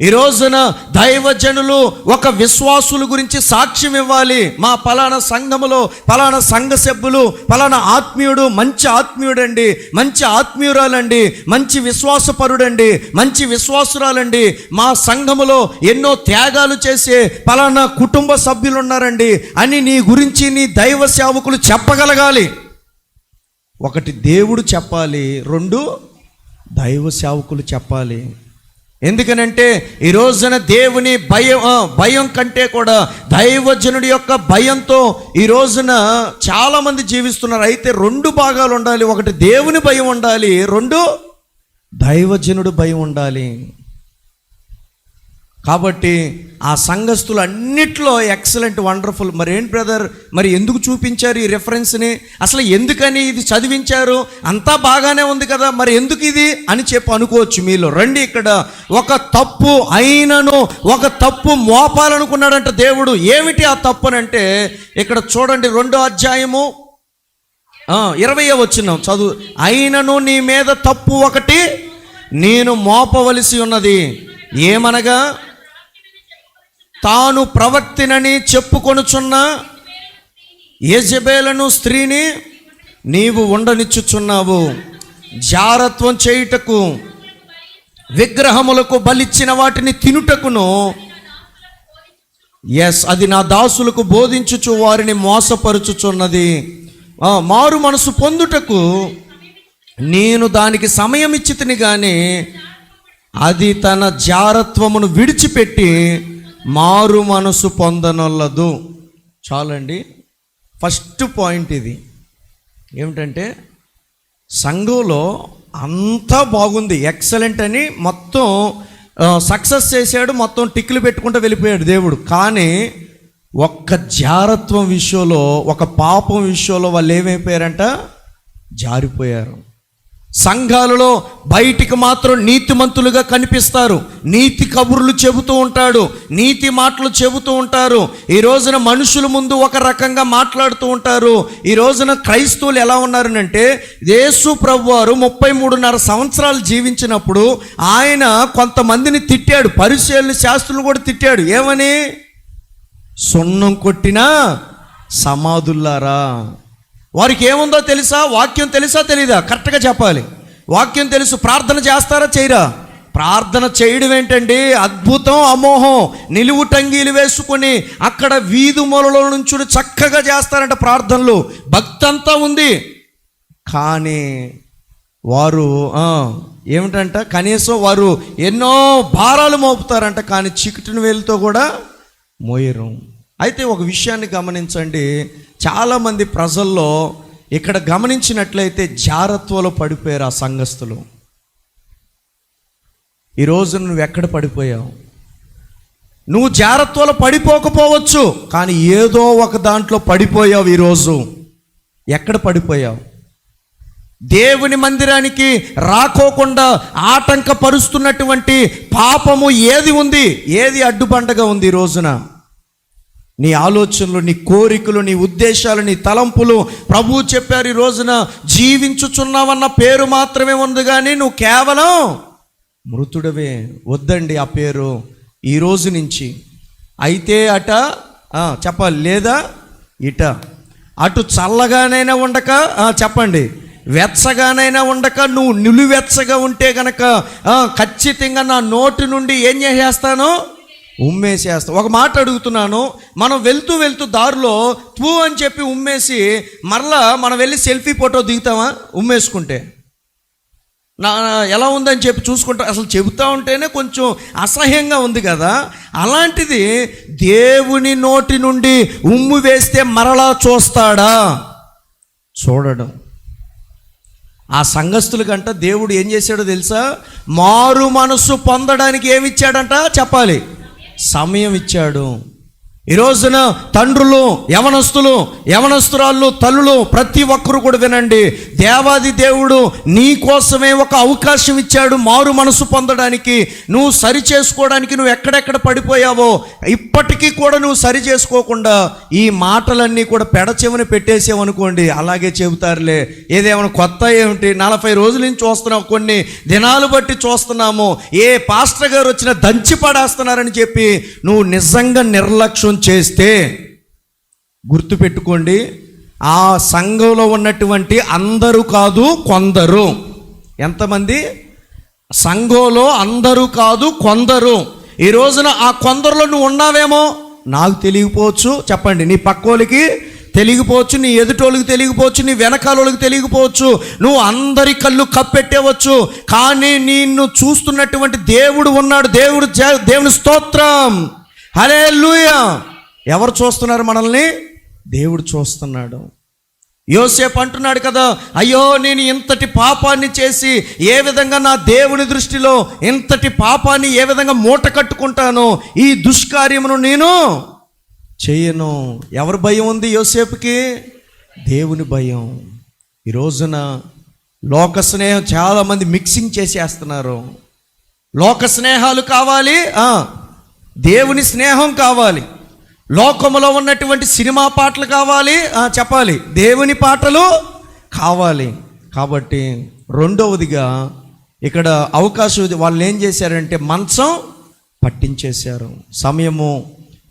ఈ రోజున దైవజనులు ఒక విశ్వాసుల గురించి సాక్ష్యం ఇవ్వాలి. మా పలానా సంఘములో పలానా సంఘ సభ్యులు, పలానా ఆత్మీయుడు మంచి ఆత్మీయుడండి, మంచి ఆత్మీయురాలండి, మంచి విశ్వాసపరుడండి, మంచి విశ్వాసురాలండి, మా సంఘములో ఎన్నో త్యాగాలు చేసే పలానా కుటుంబ సభ్యులు ఉన్నారండి అని నీ గురించి నీ దైవ సేవకులు చెప్పగలగాలి. ఒకటి దేవుడు చెప్పాలి, 2 దైవ సేవకులు చెప్పాలి. ఎందుకనంటే ఈ రోజున దేవుని భయం కంటే కూడా దైవజనుడి యొక్క భయంతో ఈ రోజున చాలామంది జీవిస్తున్నారు. అయితే 2 భాగాలు ఉండాలి. ఒకటి దేవుని భయం ఉండాలి, 2 దైవజనుడు భయం ఉండాలి. కాబట్టి ఆ సంఘస్థులు అన్నిట్లో ఎక్సలెంట్, వండర్ఫుల్. మరి ఏంటి బ్రదర్, మరి ఎందుకు చూపించారు ఈ రెఫరెన్స్ని, అసలు ఎందుకని ఇది చదివించారు, అంతా బాగానే ఉంది కదా, మరి ఎందుకు ఇది అని చెప్పి అనుకోవచ్చు మీలో. రండి, ఇక్కడ ఒక తప్పు అయినను ఒక తప్పు మోపాలనుకున్నాడంట దేవుడు. ఏమిటి ఆ తప్పు అంటే ఇక్కడ చూడండి, 2వ అధ్యాయము 20వ వచనం చదువు. అయినను నీ మీద తప్పు ఒకటి నేను మోపవలసి ఉన్నది, ఏమనగా తాను ప్రవక్తినని చెప్పుకొనుచున్న యెజెబెలును స్త్రీని నీవు ఉండనిచ్చుచున్నావు. జారత్వం చేయుటకు, విగ్రహములకు బలిచ్చిన వాటిని తినుటకును, అది నా దాసులకు బోధించుచు వారిని మోసపరుచుచున్నది. మారు మనసు పొందుటకు నేను దానికి సమయం ఇచ్చితిని గాని అది తన జారత్వమును విడిచిపెట్టి మారు మనసు పొందనొల్లదు. చాలండి, ఫస్ట్ పాయింట్ ఇది. ఏమిటంటే సంఘంలో అంతా బాగుంది, ఎక్సలెంట్ అని మొత్తం సక్సెస్ చేశాడు, మొత్తం టిక్లు పెట్టుకుంటూ వెళ్ళిపోయాడు దేవుడు. కానీ ఒక్క జారత్వం విషయంలో, ఒక పాపం విషయంలో వాళ్ళు ఏమైపోయారంట, జారిపోయారు. సంఘాలలో బయటికి మాత్రం నీతిమంతులుగా కనిపిస్తారు, నీతి కబుర్లు చెబుతూ ఉంటాడు, నీతి మాటలు చెబుతూ ఉంటారు. ఈ రోజున మనుషుల ముందు ఒక రకంగా మాట్లాడుతూ ఉంటారు. ఈ రోజున క్రైస్తవులు ఎలా ఉన్నారనంటే, యేసు ప్రభువారు 33.5 సంవత్సరాలు జీవించినప్పుడు ఆయన కొంతమందిని తిట్టాడు, పరిసయ్యులను శాస్త్రులను కూడా తిట్టాడు. ఏమని? సున్నం కొట్టిన సమాధుల్లారా. వారికి ఏముందో తెలుసా? వాక్యం తెలుసా తెలీదా? కరెక్ట్గా చెప్పాలి. వాక్యం తెలుసు. ప్రార్థన చేస్తారా చేయరా? ప్రార్థన చేయడం ఏంటండి అద్భుతం, అమోహం. నిలువు టంగీలు వేసుకొని అక్కడ వీధి మూలలో నుంచి చక్కగా చేస్తారంట ప్రార్థనలు, భక్తి అంతా ఉంది. కానీ వారు ఏమిటంట, కనీసం వారు ఎన్నో భారాలు మోపుతారంట, కానీ చికిటిన వేలుతో కూడా మోయరు. అయితే ఒక విషయాన్ని గమనించండి, చాలామంది ప్రజల్లో ఇక్కడ గమనించినట్లయితే జారత్వంలో పడిపోయారు ఆ సంఘస్థులు. ఈరోజు నువ్వు ఎక్కడ పడిపోయావు? నువ్వు జారత్వంలో పడిపోకపోవచ్చు, కానీ ఏదో ఒక దాంట్లో పడిపోయావు. ఈరోజు ఎక్కడ పడిపోయావు? దేవుని మందిరానికి రాకోకుండా ఆటంకపరుస్తున్నటువంటి పాపము ఏది ఉంది? ఏది అడ్డుబండగా ఉంది ఈ రోజున? నీ ఆలోచనలు, నీ కోరికలు, నీ ఉద్దేశాలు, నీ తలంపులు. ప్రభువు చెప్పారు, ఈ రోజున జీవించుచున్నావన్న పేరు మాత్రమే ఉంది, కానీ నువ్వు కేవలం మృతుడవే. వద్దండి ఆ పేరు ఈ రోజు నుంచి. అయితే అట చెప్పాలి, లేదా ఇట. అటు చల్లగానైనా ఉండక, చెప్పండి, వెచ్చగానైనా ఉండక, నువ్వు నిలువెచ్చగా ఉంటే గనక ఖచ్చితంగా నా నోటి నుండి ఏం చేసేస్తాను? ఉమ్మేసేస్తా. ఒక మాట అడుగుతున్నాను, మనం వెళ్తూ వెళ్తూ దారిలో తూ అని చెప్పి ఉమ్మేసి మరలా మనం వెళ్ళి సెల్ఫీ ఫోటో దిగుతామా? ఉమ్మేసుకుంటే ఎలా ఉందని చెప్పి చూసుకుంటా, అసలు చెబుతూ ఉంటేనే కొంచెం అసహ్యంగా ఉంది కదా. అలాంటిది దేవుని నోటి నుండి ఉమ్ము వేస్తే మరలా చూస్తాడా? చూడడం. ఆ సంఘస్థులకంట దేవుడు ఏం చేశాడో తెలుసా? మారు మనసు పొందడానికి ఏమిచ్చాడంట? చెప్పాలి, సమయం ఇచ్చాడు. ఈ రోజున తండ్రులు, యవనస్తురాళ్ళు, తల్లులు, ప్రతి ఒక్కరు కూడా వినండి, దేవాది దేవుడు నీ కోసమే ఒక అవకాశం ఇచ్చాడు మారు మనసు పొందడానికి. నువ్వు సరి చేసుకోవడానికి నువ్వు ఎక్కడెక్కడ పడిపోయావో ఇప్పటికీ కూడా నువ్వు సరి చేసుకోకుండా ఈ మాటలన్నీ కూడా పెడచెవిన పెట్టేసావనుకోండి, అలాగే చెబుతారులే, ఏదేమైనా కొత్త ఏమిటి, 40 రోజుల నుంచి చూస్తున్నావు, కొన్ని దినాలు బట్టి చూస్తున్నాము, ఏ పాస్టర్ గారు వచ్చినా దంచి పడేస్తున్నారని చెప్పి నువ్వు నిజంగా నిర్లక్ష్యం చేస్తే గుర్తుపెట్టుకోండి, ఆ సంఘంలో ఉన్నటువంటి అందరూ కాదు, కొందరు. ఎంతమంది? సంఘంలో అందరూ కాదు, కొందరు. ఈ రోజున ఆ కొందరులో నువ్వు ఉన్నావేమో, నాకు తెలియకపోవచ్చు. చెప్పండి, నీ పక్కోలికి తెలియకపోవచ్చు, నీ ఎదుటోళ్ళకి తెలియకపోవచ్చు, నీ వెనకాలోళ్ళకి తెలియకపోవచ్చు, నువ్వు అందరి కళ్ళు కప్పెట్టేవచ్చు, కానీ నిన్ను చూస్తున్నటువంటి దేవుడు ఉన్నాడు. దేవుని స్తోత్రం, హల్లెలూయా. ఎవరు చూస్తున్నారు మనల్ని? దేవుడు చూస్తున్నాడు. యోసేపు అంటున్నాడు కదా, అయ్యో నేను ఇంతటి పాపాన్ని చేసి ఏ విధంగా నా దేవుని దృష్టిలో ఇంతటి పాపాన్ని ఏ విధంగా మూట కట్టుకుంటానో, ఈ దుష్కార్యమును నేను చేయను. ఎవరి భయం ఉంది యోసేపుకి? దేవుని భయం. ఈ రోజున లోక స్నేహం చాలామంది మిక్సింగ్ చేసేస్తున్నారు. లోక స్నేహాలు కావాలి, దేవుని స్నేహం కావాలి. లోకములో ఉన్నటువంటి సినిమా పాటలు కావాలి, చెప్పాలి, దేవుని పాటలు కావాలి. కాబట్టి రెండవదిగా ఇక్కడ అవకాశం వాళ్ళు ఏం చేశారంటే మంచం పట్టించేశారు. సమయము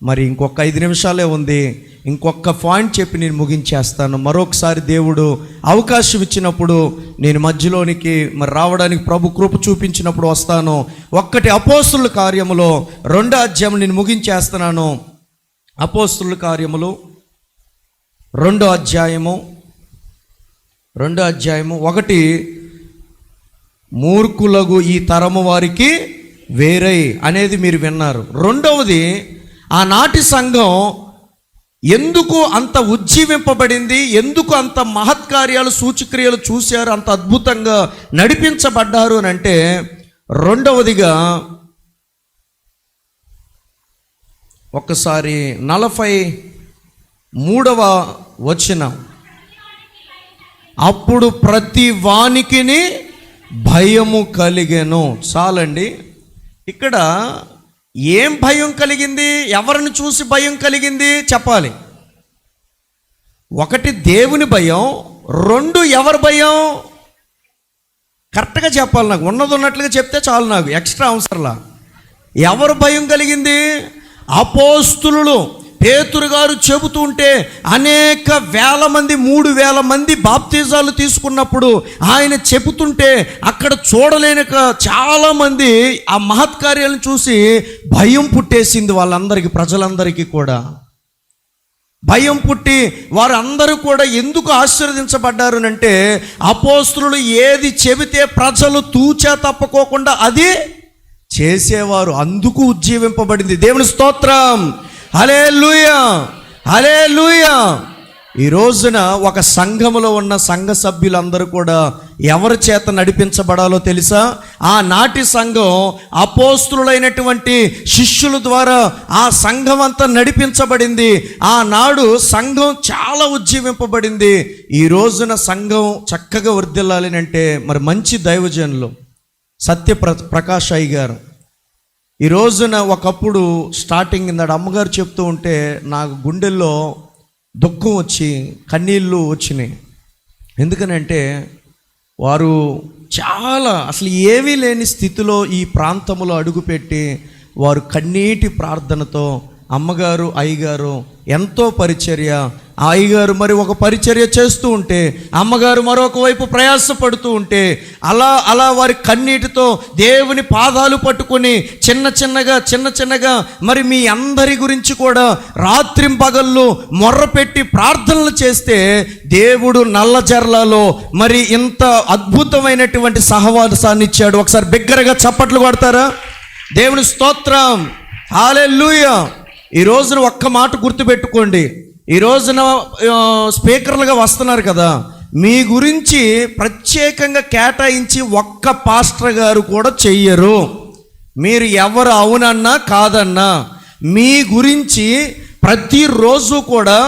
మరి ఇంకొక 5 నిమిషాలే ఉంది. ఇంకొక పాయింట్ చెప్పి నేను ముగించేస్తాను. మరొకసారి దేవుడు అవకాశం ఇచ్చినప్పుడు నేను మధ్యలోనికి మరి రావడానికి ప్రభు కృప చూపించినప్పుడు వస్తాను. ఒక్కటి అపోస్తుల కార్యములో 2వ అధ్యాయం నేను ముగించేస్తున్నాను. అపోస్తుల కార్యములు 2వ అధ్యాయము 1 మూర్ఖులగు ఈ తరము వారికి వేరై అనేది మీరు విన్నారు. రెండవది, ఆనాటి సంఘం ఎందుకు అంత ఉజ్జీవింపబడింది, ఎందుకు అంత మహత్కార్యాలు సూచక్రియలు చూశారు, అంత అద్భుతంగా నడిపించబడ్డారు అని అంటే, రెండవదిగా ఒక్కసారి 43వ వచనం, అప్పుడు ప్రతి వానికిని భయము కలిగెను. చాలండి. ఇక్కడ ఏం భయం కలిగింది? ఎవరిని చూసి భయం కలిగింది చెప్పాలి. 1 దేవుని భయం, 2 ఎవరి భయం? కరెక్ట్గా చెప్పాలి. నాకు ఉన్నది ఉన్నట్లుగా చెప్తే చాలు, నాకు ఎక్స్ట్రా అవసరంలా. ఎవరు భయం కలిగింది? అపోస్తులు. పేతురు గారు చెబుతుంటే అనేక వేల మంది, 3,000 మంది బాప్తిజాలు తీసుకున్నప్పుడు ఆయన చెబుతుంటే అక్కడ చూడలేని చాలామంది ఆ మహత్కార్యాలను చూసి భయం పుట్టేసింది వాళ్ళందరికీ, ప్రజలందరికీ కూడా భయం పుట్టి వారందరూ కూడా ఎందుకు ఆశీర్వదించబడ్డారు అంటే, అపోస్తులు ఏది చెబితే ప్రజలు తూచా తప్పకోకుండా అది చేసేవారు, అందుకు ఉజ్జీవింపబడింది. దేవుని స్తోత్రం, హల్లెలూయా, హల్లెలూయా. ఈ రోజున ఒక సంఘములో ఉన్న సంఘ సభ్యులందరూ కూడా ఎవరి చేత నడిపించబడాలో తెలుసా? ఆనాటి సంఘం అపోస్తులైనటువంటి శిష్యుల ద్వారా ఆ సంఘం అంతా నడిపించబడింది. ఆనాడు సంఘం చాలా ఉజ్జీవింపబడింది. ఈ రోజున సంఘం చక్కగా వర్ధిల్లాలి అంటే మరి మంచి దైవజనులు ప్రకాష్ అయ్య గారు ఈ రోజున ఒకప్పుడు స్టార్టింగ్ ఇందాడు అమ్మగారు చెప్తూ ఉంటే నాకు గుండెల్లో దుఃఖం వచ్చి కన్నీళ్ళు వచ్చినాయి. ఎందుకనంటే వారు చాలా అసలు ఏమీ లేని స్థితిలో ఈ ప్రాంతంలో అడుగుపెట్టి వారు కన్నీటి ప్రార్థనతో అమ్మగారు అయ్యగారు ఎంతో పరిచర్య, ఆ అయ్యగారు మరి ఒక పరిచర్య చేస్తూ ఉంటే అమ్మగారు మరొక వైపు ప్రయాసపడుతూ ఉంటే అలా వారి కన్నీటితో దేవుని పాదాలు పట్టుకొని చిన్న చిన్నగా మరి మీ అందరి గురించి కూడా రాత్రింపగళ్ళు మొర్రపెట్టి ప్రార్థనలు చేస్తే దేవుడు నల్లజర్లలో మరి ఇంత అద్భుతమైనటువంటి సహవాసాన్ని ఇచ్చాడు. ఒకసారి బిగ్గరగా చప్పట్లు కొడతారా? దేవుని స్తోత్రం, హల్లెలూయా. ఈ రోజున ఒక్క మాట గుర్తుపెట్టుకోండి, ఈ రోజున స్పీకర్లుగా వస్తున్నారు కదా, మీ గురించి ప్రత్యేకంగా కేటాయించి ఒక్క పాస్టర్ గారు కూడా చెయ్యరు. మీరు ఎవరు అవునన్నా కాదన్నా మీ గురించి ప్రతిరోజు కూడా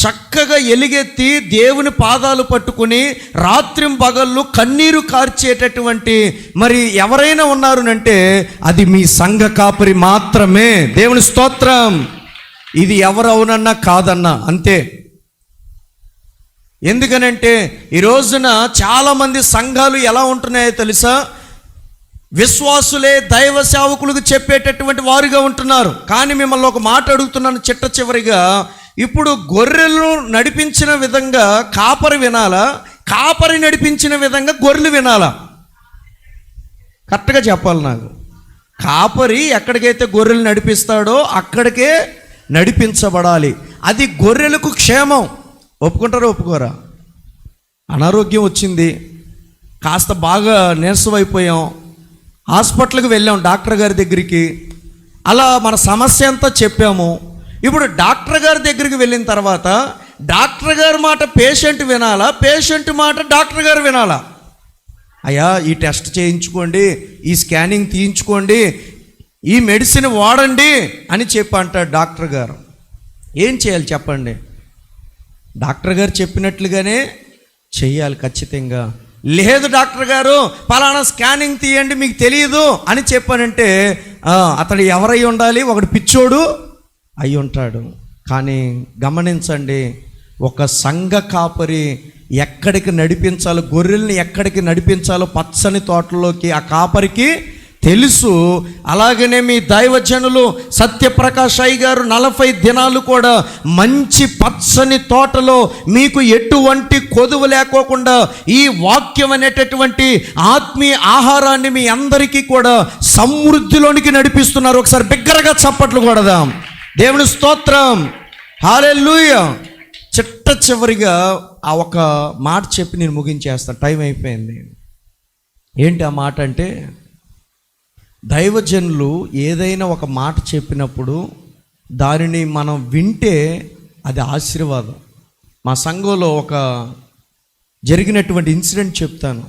చక్కగా ఎలుగెత్తి దేవుని పాదాలు పట్టుకుని రాత్రింపగళ్ళు కన్నీరు కార్చేటటువంటి మరి ఎవరైనా ఉన్నారునంటే అది మీ సంఘ కాపరి మాత్రమే. దేవుని స్తోత్రం. ఇది ఎవరు అవునన్నా కాదన్నా అంతే. ఎందుకనంటే ఈ రోజున చాలామంది సంఘాలు ఎలా ఉంటున్నాయో తెలుసా? విశ్వాసులే దైవ సేవకులకు చెప్పేటటువంటి వారుగా ఉంటున్నారు. కానీ మిమ్మల్ని ఒక మాట అడుగుతున్నాను చిట్ట చివరిగా, ఇప్పుడు గొర్రెలను నడిపించిన విధంగా కాపరి వినాలా, కాపరి నడిపించిన విధంగా గొర్రెలు వినాలా? కరెక్ట్గా చెప్పాలి నాకు. కాపరి ఎక్కడికైతే గొర్రెలు నడిపిస్తాడో అక్కడికే నడిపించబడాలి. అది గొర్రెలకు క్షేమం. ఒప్పుకుంటారా ఒప్పుకోరా? అనారోగ్యం వచ్చింది, కాస్త బాగా నీరసం అయిపోయాం, హాస్పిటల్కి వెళ్ళాం డాక్టర్ గారి దగ్గరికి, అలా మన సమస్య అంతా చెప్పాము. ఇప్పుడు డాక్టర్ గారి దగ్గరికి వెళ్ళిన తర్వాత డాక్టర్ గారి మాట పేషెంట్ వినాలా, పేషెంట్ మాట డాక్టర్ గారు వినాలా? అయ్యా ఈ టెస్ట్ చేయించుకోండి, ఈ స్కానింగ్ తీయించుకోండి, ఈ మెడిసిన్ వాడండి అని చెప్పి అంటాడు డాక్టర్ గారు. ఏం చేయాలి చెప్పండి? డాక్టర్ గారు చెప్పినట్లుగానే చెయ్యాలి ఖచ్చితంగా. లేదు డాక్టర్ గారు పలానా స్కానింగ్ తీయండి మీకు తెలియదు అని చెప్పానంటే అతడు ఎవరై ఉండాలి? ఒకడు పిచ్చోడు అయి ఉంటాడు. కానీ గమనించండి, ఒక సంఘ కాపరి ఎక్కడికి నడిపించాలో, గొర్రెల్ని ఎక్కడికి నడిపించాలో పచ్చని తోటలోకి ఆ కాపరికి తెలుసు. అలాగనే మీ దైవజనులు సత్యప్రకాష్ అయ్య గారు 40 దినాలు కూడా మంచి పచ్చని తోటలో మీకు ఎటువంటి కొదువు లేకోకుండా ఈ వాక్యం అనేటటువంటి ఆత్మీయ ఆహారాన్ని మీ అందరికీ కూడా సమృద్ధిలోనికి నడిపిస్తున్నారు. ఒకసారి బిగ్గరగా చప్పట్లు కొడదాం. దేవుని స్తోత్రం, హల్లెలూయా. చిట్ట చివరిగా ఆ ఒక మాట చెప్పి నేను ముగించేస్తాను, టైం అయిపోయింది. ఏంటి ఆ మాట అంటే, దైవజనులు ఏదైనా ఒక మాట చెప్పినప్పుడు దానిని మనం వింటే అది ఆశీర్వాదం. మా సంఘంలో ఒక జరిగినటువంటి ఇన్సిడెంట్ చెప్తాను.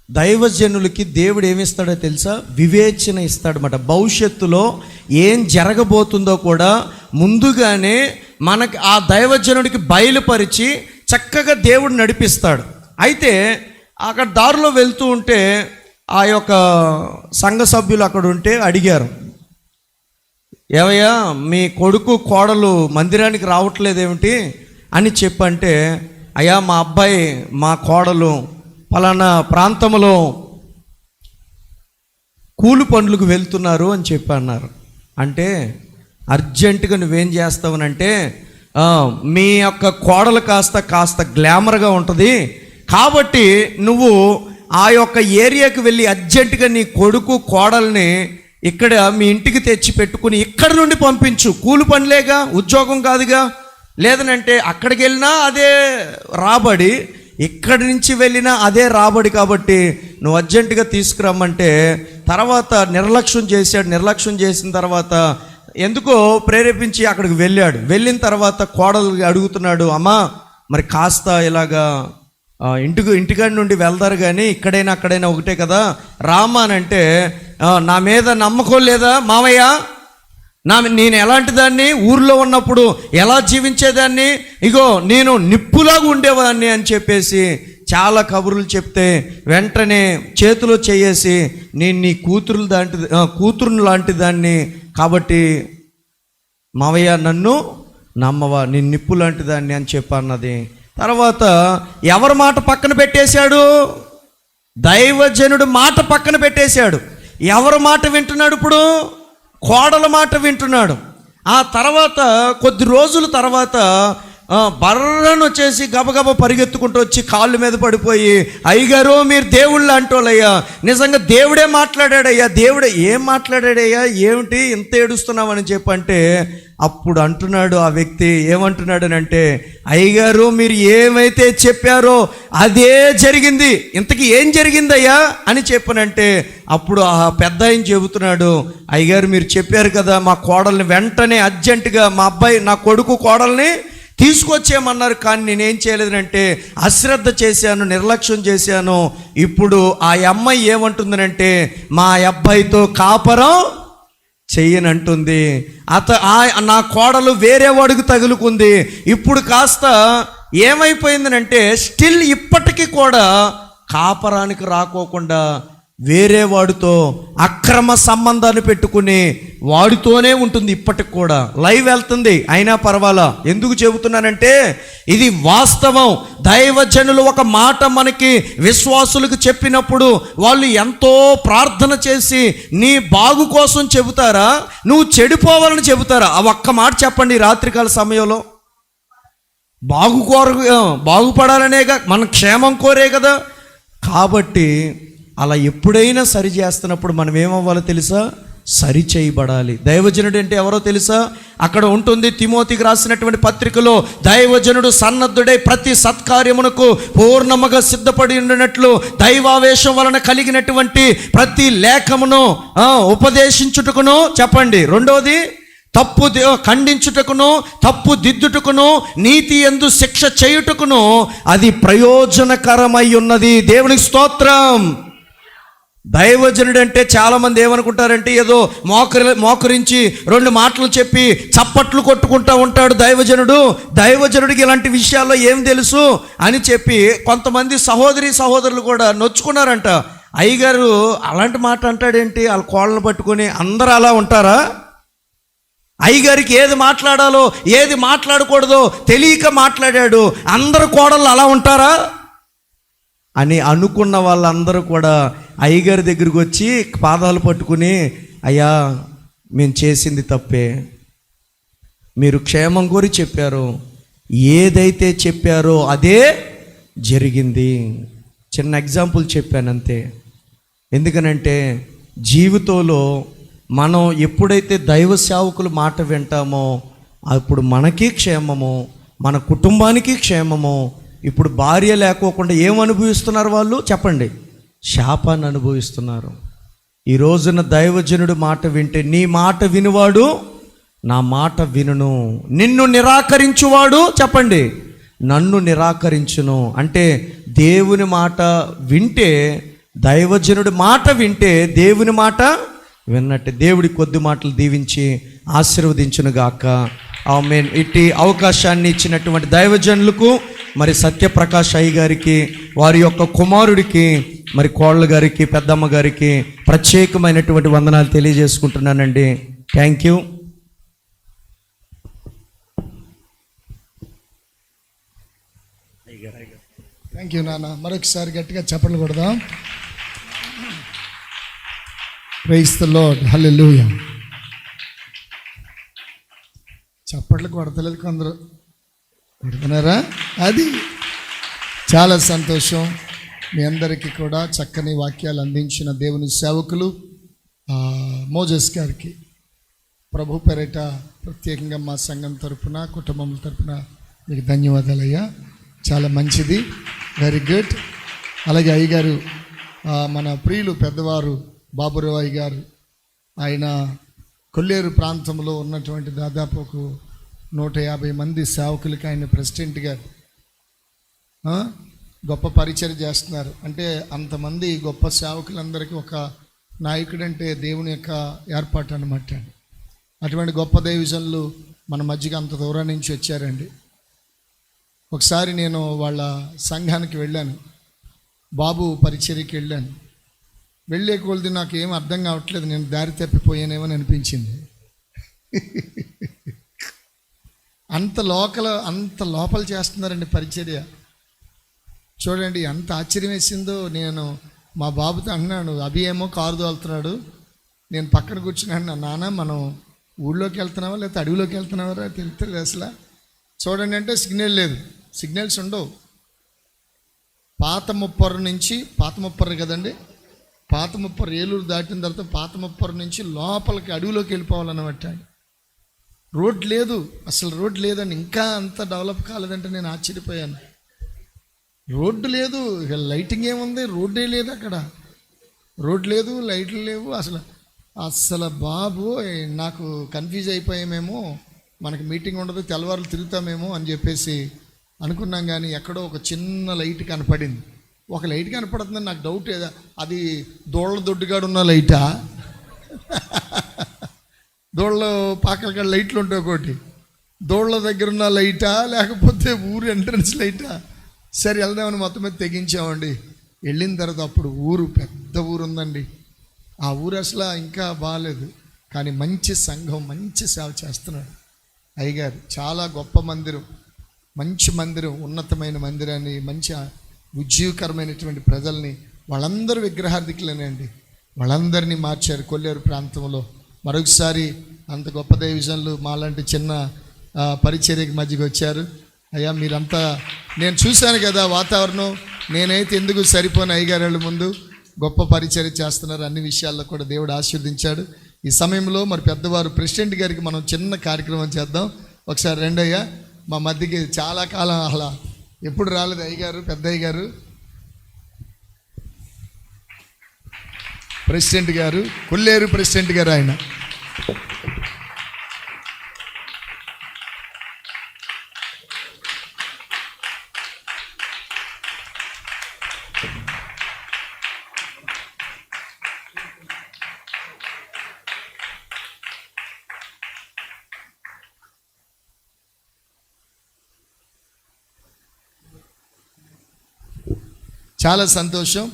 దైవజనులకి దేవుడు ఏమిస్తాడో తెలుసా? వివేచన ఇస్తాడన్నమాట. భవిష్యత్తులో ఏం జరగబోతుందో కూడా ముందుగానే మనకి ఆ దైవజనుడికి బయలుపరిచి చక్కగా దేవుడు నడిపిస్తాడు. అయితే అక్కడ దారిలో వెళ్తూ ఉంటే ఆ యొక్క సంఘ సభ్యులు అక్కడ ఉంటే అడిగారు, ఏవయ్యా మీ కొడుకు కోడలు మందిరానికి రావట్లేదేమిటి అని చెప్పంటే, అయ్యా మా అబ్బాయి మా కోడలు పలానా ప్రాంతంలో కూలి పనులకు వెళ్తున్నారు అని చెప్పి అన్నారు. అంటే అర్జెంటుగా నువ్వేం చేస్తావనంటే, మీ యొక్క కోడలు కాస్త గ్లామర్గా ఉంటుంది కాబట్టి నువ్వు ఆ యొక్క ఏరియాకి వెళ్ళి అర్జెంటుగా నీ కొడుకు కోడల్ని ఇక్కడ మీ ఇంటికి తెచ్చి పెట్టుకుని ఇక్కడ నుండి పంపించు. కూలి పనిలేగా, ఉద్యోగం కాదుగా. లేదనంటే అక్కడికి వెళ్ళినా అదే రాబడి, ఇక్కడి నుంచి వెళ్ళినా అదే రాబడి, కాబట్టి నువ్వు అర్జెంటుగా తీసుకురమ్మంటే తర్వాత నిర్లక్ష్యం చేశాడు. నిర్లక్ష్యం చేసిన తర్వాత ఎందుకో ప్రేరేపించి అక్కడికి వెళ్ళాడు. వెళ్ళిన తర్వాత కోడలు అడుగుతున్నాడు, అమ్మా మరి కాస్త ఇలాగా ఇంటికాడి నుండి వెళ్తారు కానీ ఇక్కడైనా అక్కడైనా ఒకటే కదా, రామా అని అంటే, నా మీద నమ్మకం లేదా మామయ్య? నేను ఎలాంటి దాన్ని, ఊర్లో ఉన్నప్పుడు ఎలా జీవించేదాన్ని, ఇగో నేను నిప్పులాగా ఉండేవాడిని అని చెప్పేసి చాలా కబుర్లు చెప్తే వెంటనే చేతిలో చేయేసి, నేను నీ కూతురు లాంటి దాన్ని కాబట్టి మావయ్య నన్ను నమ్మవా, నేను నిప్పు లాంటి దాన్ని అని చెప్పి అన్నది. తర్వాత ఎవరి మాట పక్కన పెట్టేశాడు? దైవజనుడు మాట పక్కన పెట్టేశాడు. ఎవరి మాట వింటున్నాడు ఇప్పుడు? కోడల మాట వింటున్నాడు. ఆ తర్వాత కొద్ది రోజుల తర్వాత బర్రను వచ్చేసి గబగబ పరిగెత్తుకుంటూ వచ్చి కాళ్ళ మీద పడిపోయి, అయ్యగారు మీరు దేవుళ్ళు అంటోళ్ళయ్యా, నిజంగా దేవుడే మాట్లాడాడయ్యా. దేవుడే ఏం మాట్లాడాడయ్యా, ఏమిటి ఇంత ఏడుస్తున్నామని చెప్పంటే అప్పుడు అంటున్నాడు ఆ వ్యక్తి, ఏమంటున్నాడు అంటే, అయ్యగారు మీరు ఏమైతే చెప్పారో అదే జరిగింది. ఇంతకీ ఏం జరిగిందయ్యా అని చెప్పనంటే అప్పుడు ఆ పెద్ద ఆయన చెబుతున్నాడు, అయ్యగారు మీరు చెప్పారు కదా మా కోడల్ని వెంటనే అర్జెంటుగా మా అబ్బాయి నా కొడుకు కోడల్ని తీసుకొచ్చేయమన్నారు, కానీ నేనేం చేయలేదంటే అశ్రద్ధ చేశాను, నిర్లక్ష్యం చేశాను. ఇప్పుడు ఆ అమ్మాయి ఏమంటుందనంటే మా అబ్బాయితో కాపరం చెయ్యనంటుంది. నా కోడలు వేరే వాడికి తగులుకుంది. ఇప్పుడు కాస్త ఏమైపోయిందనంటే స్టిల్ ఇప్పటికీ కూడా కాపరానికి రాకోకుండా వేరే వాడితో అక్రమ సంబంధాన్ని పెట్టుకుని వాడితోనే ఉంటుంది. ఇప్పటికి కూడా లైవ్ వెళ్తుంది, అయినా పర్వాలా. ఎందుకు చెబుతున్నానంటే ఇది వాస్తవం. దైవజనులు ఒక మాట మనకి విశ్వాసులకు చెప్పినప్పుడు వాళ్ళు ఎంతో ప్రార్థన చేసి నీ బాగు కోసం చెబుతారా, నువ్వు చెడిపోవాలని చెబుతారా? ఆ ఒక్క మాట చెప్పండి. రాత్రికాల సమయంలో బాగుపడాలనేగా, మన క్షేమం కోరే కదా. కాబట్టి అలా ఎప్పుడైనా సరి చేస్తున్నప్పుడు మనం ఏమవ్వాలో తెలుసా? సరిచేయబడాలి. దైవజనుడు అంటే ఎవరో తెలుసా? అక్కడ ఉంటుంది తిమోతికి రాసినటువంటి పత్రికలో, దైవజనుడు సన్నద్ధుడై ప్రతి సత్కార్యమునకు పూర్ణముగా సిద్ధపడి ఉండినట్లు దైవావేశం వలన కలిగినటువంటి ప్రతి లేఖమును ఉపదేశించుటకును, చెప్పండి, రెండోది తప్పు ఖండించుటకును, తప్పు దిద్దుటకును, నీతి యందు శిక్ష చేయుటకును అది ప్రయోజనకరమై ఉన్నది. దేవునికి స్తోత్రం. దైవజనుడు అంటే చాలామంది ఏమనుకుంటారంటే ఏదో మోకరించి 2 మాటలు చెప్పి చప్పట్లు కొట్టుకుంటూ ఉంటాడు దైవజనుడు. దైవజనుడికి ఇలాంటి విషయాల్లో ఏం తెలుసు అని చెప్పి కొంతమంది సహోదరులు కూడా నొచ్చుకున్నారంట. అయ్యగారు అలాంటి మాట అంటాడేంటి, వాళ్ళ కోళ్ళను పట్టుకొని. అందరూ అలా ఉంటారా? అయ్యగారికి ఏది మాట్లాడాలో ఏది మాట్లాడకూడదో తెలియక మాట్లాడాడు. అందరు కోడళ్ళు అలా ఉంటారా అని అనుకున్న వాళ్ళందరూ కూడా అయ్యగారి దగ్గరికి వచ్చి పాదాలు పట్టుకుని, అయ్యా మేము చేసింది తప్పే, మీరు క్షేమం కోరి చెప్పారు, ఏదైతే చెప్పారో అదే జరిగింది. చిన్న ఎగ్జాంపుల్ చెప్పానంతే. ఎందుకనంటే జీవితంలో మనం ఎప్పుడైతే దైవ సేవకుల మాట వింటామో అప్పుడు మనకి క్షేమము, మన కుటుంబానికి క్షేమము. ఇప్పుడు భార్య లేకోకుండా ఏం అనుభవిస్తున్నారు వాళ్ళు, చెప్పండి? శాపాన్ని అనుభవిస్తున్నారు. ఈ రోజున దైవజనుడు మాట వింటే, నీ మాట వినువాడు నా మాట వినును, నిన్ను నిరాకరించువాడు, చెప్పండి, నన్ను నిరాకరించును. అంటే దేవుని మాట వింటే, దైవజనుడి మాట వింటే దేవుని మాట విన్నట్టే. దేవుడి కొద్ది మాటలు దీవించి ఆశీర్వదించునుగాక. ఆమేన్. ఇట్టి అవకాశాన్ని ఇచ్చినటువంటి దైవజనులకు, మరి సత్యప్రకాష్ అయ్య గారికి, వారి యొక్క కుమారుడికి, మరి కోళ్ళ గారికి, పెద్దమ్మ గారికి ప్రత్యేకమైనటువంటి వందనాలు తెలియజేసుకుంటున్నానండి. Thank you. థ్యాంక్ యూ నాన్న. మరొకసారి గట్టిగా చప్పట్లు కొడదాం. Praise the Lord. హల్లెలూయా. చప్పట్లు కొడతలేదు కొందరు, కొడుతున్నారా? అది చాలా సంతోషం. మీ అందరికీ కూడా చక్కని వాక్యాలు అందించిన దేవుని సేవకులు మోజెస్ గారికి ప్రభు పేరిట ప్రత్యేకంగా మా సంఘం తరపున, కుటుంబం తరపున మీకు ధన్యవాదాలయ్యా. చాలా మంచిది, వెరీ గుడ్. అలాగే అయ్యగారు, మన ప్రియులు పెద్దవారు బాబురావు అయ్య గారు, ఆయన కొల్లేరు ప్రాంతంలో ఉన్నటువంటి దాదాపు ఒక 150 మంది సేవకులకి ఆయన ప్రెసిడెంట్ గారు గొప్ప పరిచయం చేస్తున్నారు. అంటే అంతమంది గొప్ప సేవకులందరికీ ఒక నాయకుడు అంటే దేవుని యొక్క ఏర్పాటు అన్నమాట. అటువంటి గొప్ప దైవజనులు మన మధ్యకి అంత దూరం నుంచి వచ్చారండి. ఒకసారి నేను వాళ్ళ సంఘానికి వెళ్ళాను, బాబు పరిచర్యకి వెళ్ళాను. వెళ్ళే కొలది నాకు ఏం అర్థం కావట్లేదు, నేను దారి తప్పిపోయానేమని అనిపించింది. అంత లోపల చేస్తున్నారండి పరిచర్య. చూడండి ఎంత ఆశ్చర్యం వేసిందో. నేను మా బాబుతో అన్నాను, అభి ఏమో కారు తోలుతున్నాడు, నేను పక్కన కూర్చున్నాను, నాన్న మనం ఊళ్ళోకి వెళ్తున్నావా లేకపోతే అడవిలోకి వెళ్తున్నావా తెలుస్తుంది అసలు. చూడండి అంటే సిగ్నల్ లేదు, సిగ్నల్స్ ఉండవు. పాత ముప్పరు కదండి, పాత ముప్పరు ఏలూరు దాటిన తర్వాత పాత ముప్పరు నుంచి లోపలికి అడవిలోకి వెళ్ళిపోవాలన్నమాట. రోడ్ లేదు, అసలు రోడ్ లేదండి. ఇంకా అంత డెవలప్ కాలేదంటే నేను ఆశ్చర్యపోయాను. రోడ్డు లేదు, ఇక లైటింగ్ ఏముంది, రోడ్డే లేదు అక్కడ. రోడ్ లేదు, లైట్లు లేవు. అసలు బాబు నాకు కన్ఫ్యూజ్ అయిపోయామేమో, మనకి మీటింగ్ ఉండదు, తెల్లవారులు తిరుగుతామేమో అని చెప్పేసి అనుకున్నాం. కానీ ఎక్కడో ఒక చిన్న లైట్ కనపడింది. ఒక లైట్ కనపడుతుందని నాకు డౌట్. ఏదా అది దోళ్ళ దొడ్డుగాడు ఉన్న లైటా, దోళ్ళ పాకలకాడ లైట్లు ఉంటాయి, ఒకటి దోళ్ళ దగ్గర ఉన్న లైటా లేకపోతే ఊరు ఎంట్రన్స్ లైటా. సరే వెళ్దామని మొత్తం మీద తెగించామండి. వెళ్ళిన తర్వాత అప్పుడు ఊరు పెద్ద ఊరు ఉందండి. ఆ ఊరు అసలు ఇంకా బాగాలేదు, కానీ మంచి సంఘం, మంచి సేవ చేస్తున్నాడు అయ్యగారు. చాలా గొప్ప మందిరం, మంచి మందిరం, ఉన్నతమైన మందిరాన్ని, మంచి ఉజ్జీవకరమైనటువంటి ప్రజల్ని, వాళ్ళందరూ విగ్రహార్థికులేనండి, వాళ్ళందరినీ మార్చారు కొల్లేరు ప్రాంతంలో. మరొకసారి అంత గొప్ప దైవజనులు మాలాంటి చిన్న పరిచర్యకి మధ్యకి వచ్చారు. అయ్యా మీరంతా, నేను చూశాను కదా వాతావరణం, నేనైతే ఎందుకు సరిపోను. అయ్యగారు ముందు గొప్ప పరిచర్య చేస్తున్నారు, అన్ని విషయాల్లో కూడా దేవుడు ఆశీర్వదించాడు. ఈ సమయంలో మరి పెద్దవారు ప్రెసిడెంట్ గారికి మనం చిన్న కార్యక్రమం చేద్దాం. ఒకసారి రెండయ్య మా మధ్యకి చాలా కాలం అలా ఎప్పుడు రాలేదు అయ్యగారు, పెద్ద అయ్యగారు, ప్రెసిడెంట్ గారు, కొల్లేరు ప్రెసిడెంట్ గారు. ఆయన చాలా సంతోషం.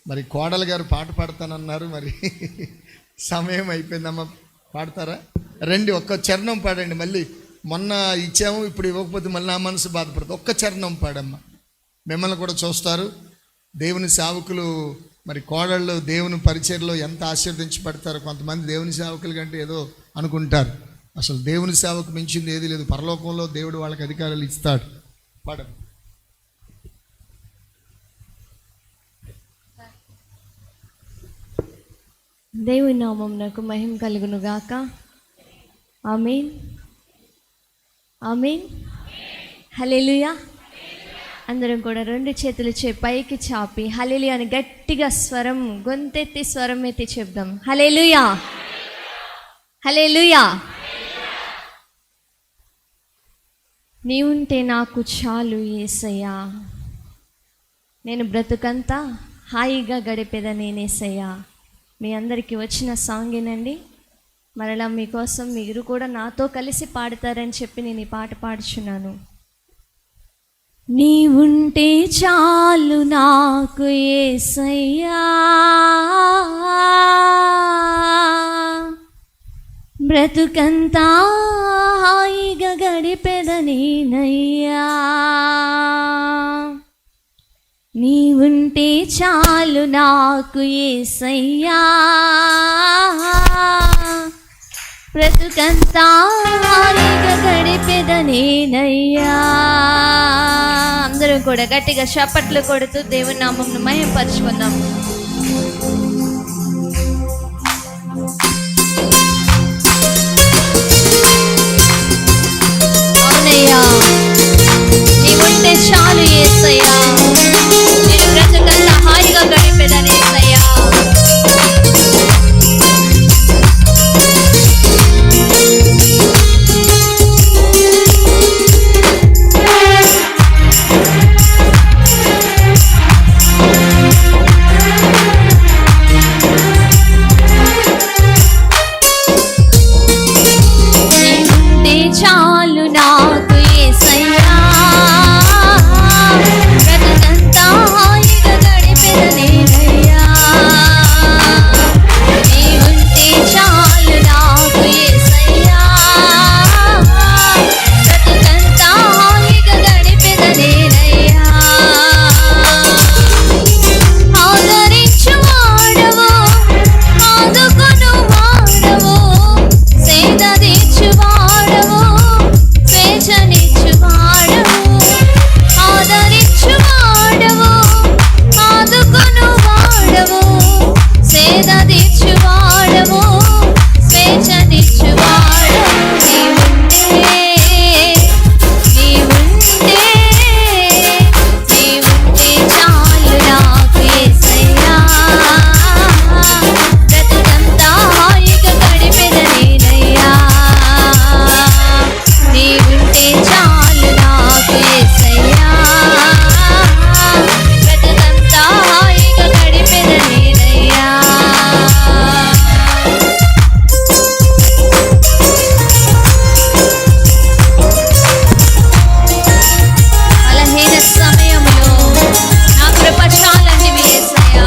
మరి కోడలు గారు పాట పాడతానన్నారు, మరి సమయం అయిపోయిందమ్మా. పాడతారా? రండి, ఒక్క చరణం పాడండి. మళ్ళీ మొన్న ఇచ్చాము, ఇప్పుడు ఇవ్వకపోతే మళ్ళీ నా మనసు బాధపడుతుంది. ఒక్క చరణం పాడమ్మా, మిమ్మల్ని కూడా చూస్తారు. దేవుని సేవకులు మరి కోడళ్ళు దేవుని పరిచర్లో ఎంత ఆశీర్వదించబడతారో. కొంతమంది దేవుని సేవకుల కంటే ఏదో అనుకుంటారు, అసలు దేవుని సేవకు మించింది ఏది లేదు. పరలోకంలో దేవుడు వాళ్ళకి అధికారాలు ఇస్తాడు. పాడండి. దేవుని నామమునకు మహిమ కలుగును గాక. ఆమేన్, ఆమేన్, హల్లెలూయా. అందరం కూడా రెండు చేతులు పైకి చాపి హల్లెలూయా అని గట్టిగా స్వరం, గొంతెత్తి స్వరం ఎత్తి చెప్దాం. హల్లెలూయా, హల్లెలూయా. నీవుంటే నాకు చాలు యేసయ్యా, నేను బ్రతుకంతా హాయిగా గడిపేదని యేసయ్యా. మీ అందరికీ వచ్చిన సాంగేనండి. మరలా మీకోసం మీరు కూడా నాతో కలిసి పాడతారని చెప్పి నేను ఈ పాట పాడుచున్నాను. నీవుంటే చాలు నాకు యేసయ్యా, బ్రతుకంతా హాయిగా గడిపెదనేనయ్యా. నీవుంటే చాలు నాకు యేసయ్యా, బ్రతుకంతా హాయిగా గడిపెదనేనయ్యా. అందరూ కూడా గట్టిగా చప్పట్లు కొడుతూ దేవుని నామమును మహిమపరచుకుందాం. అవునయ్యా, నీవుంటే చాలు యేసయ్యా, నేను బ్రతుకంతా హాయిగా గడిపేదని యేసయ్యా. నీవుంటే చాలు నాకు యేసయ్యా, బ్రతుకంతా హాయిగా గడిపెదనేనయ్యా. నీవుంటే చాలు నాకు యేసయ్యా, బ్రతుకంతా హాయిగా గడిపెదనేనయ్యా. ఆదరించువాడవు, ఆదుకొనువాడవు, సేద తీర్చువాడవు, స్వేచ్ఛనిచ్చువాడవు. ఆదరించువాడవు, ఆదుకొనువాడవు, సేద తీర్చువాడవు, స్వేచ్ఛనిచ్చువాడవు. నీవుంటే, నీవుంటే, నీవుంటే చాలు నాకు యేసయ్యా, బ్రతుకంతా హాయిగా గడిపెదనేనయ్యా. నీవుంటే చాలు నాకు యేసయ్యా, బ్రతుకంతా హాయిగా గడిపెదనేనయ్యా. బలహీన సమయంలో నా కృప చాలండి యేసయ్యా.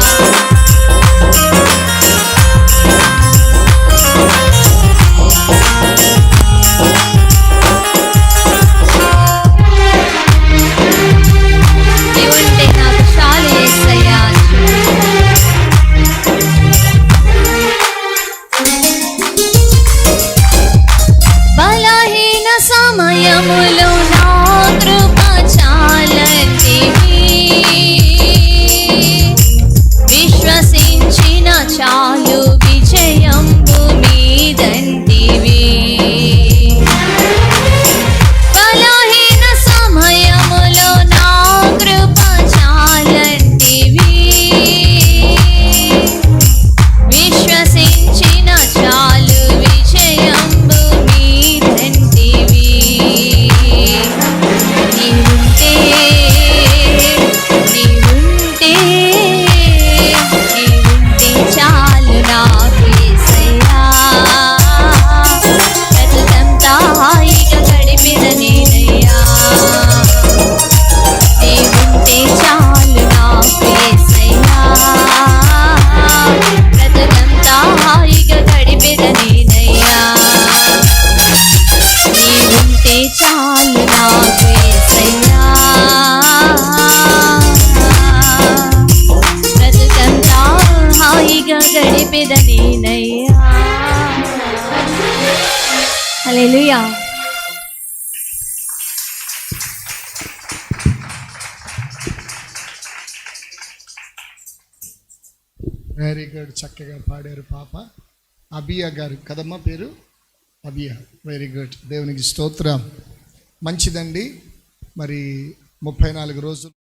హల్లెలూయా. వెరీ గుడ్, చక్కగా పాడారు పాప. అబియా గారు కదమ్మా పేరు? అబియా. వెరీ గుడ్, దేవునికి స్తోత్రం. మంచిదండి. మరి 34 రోజులు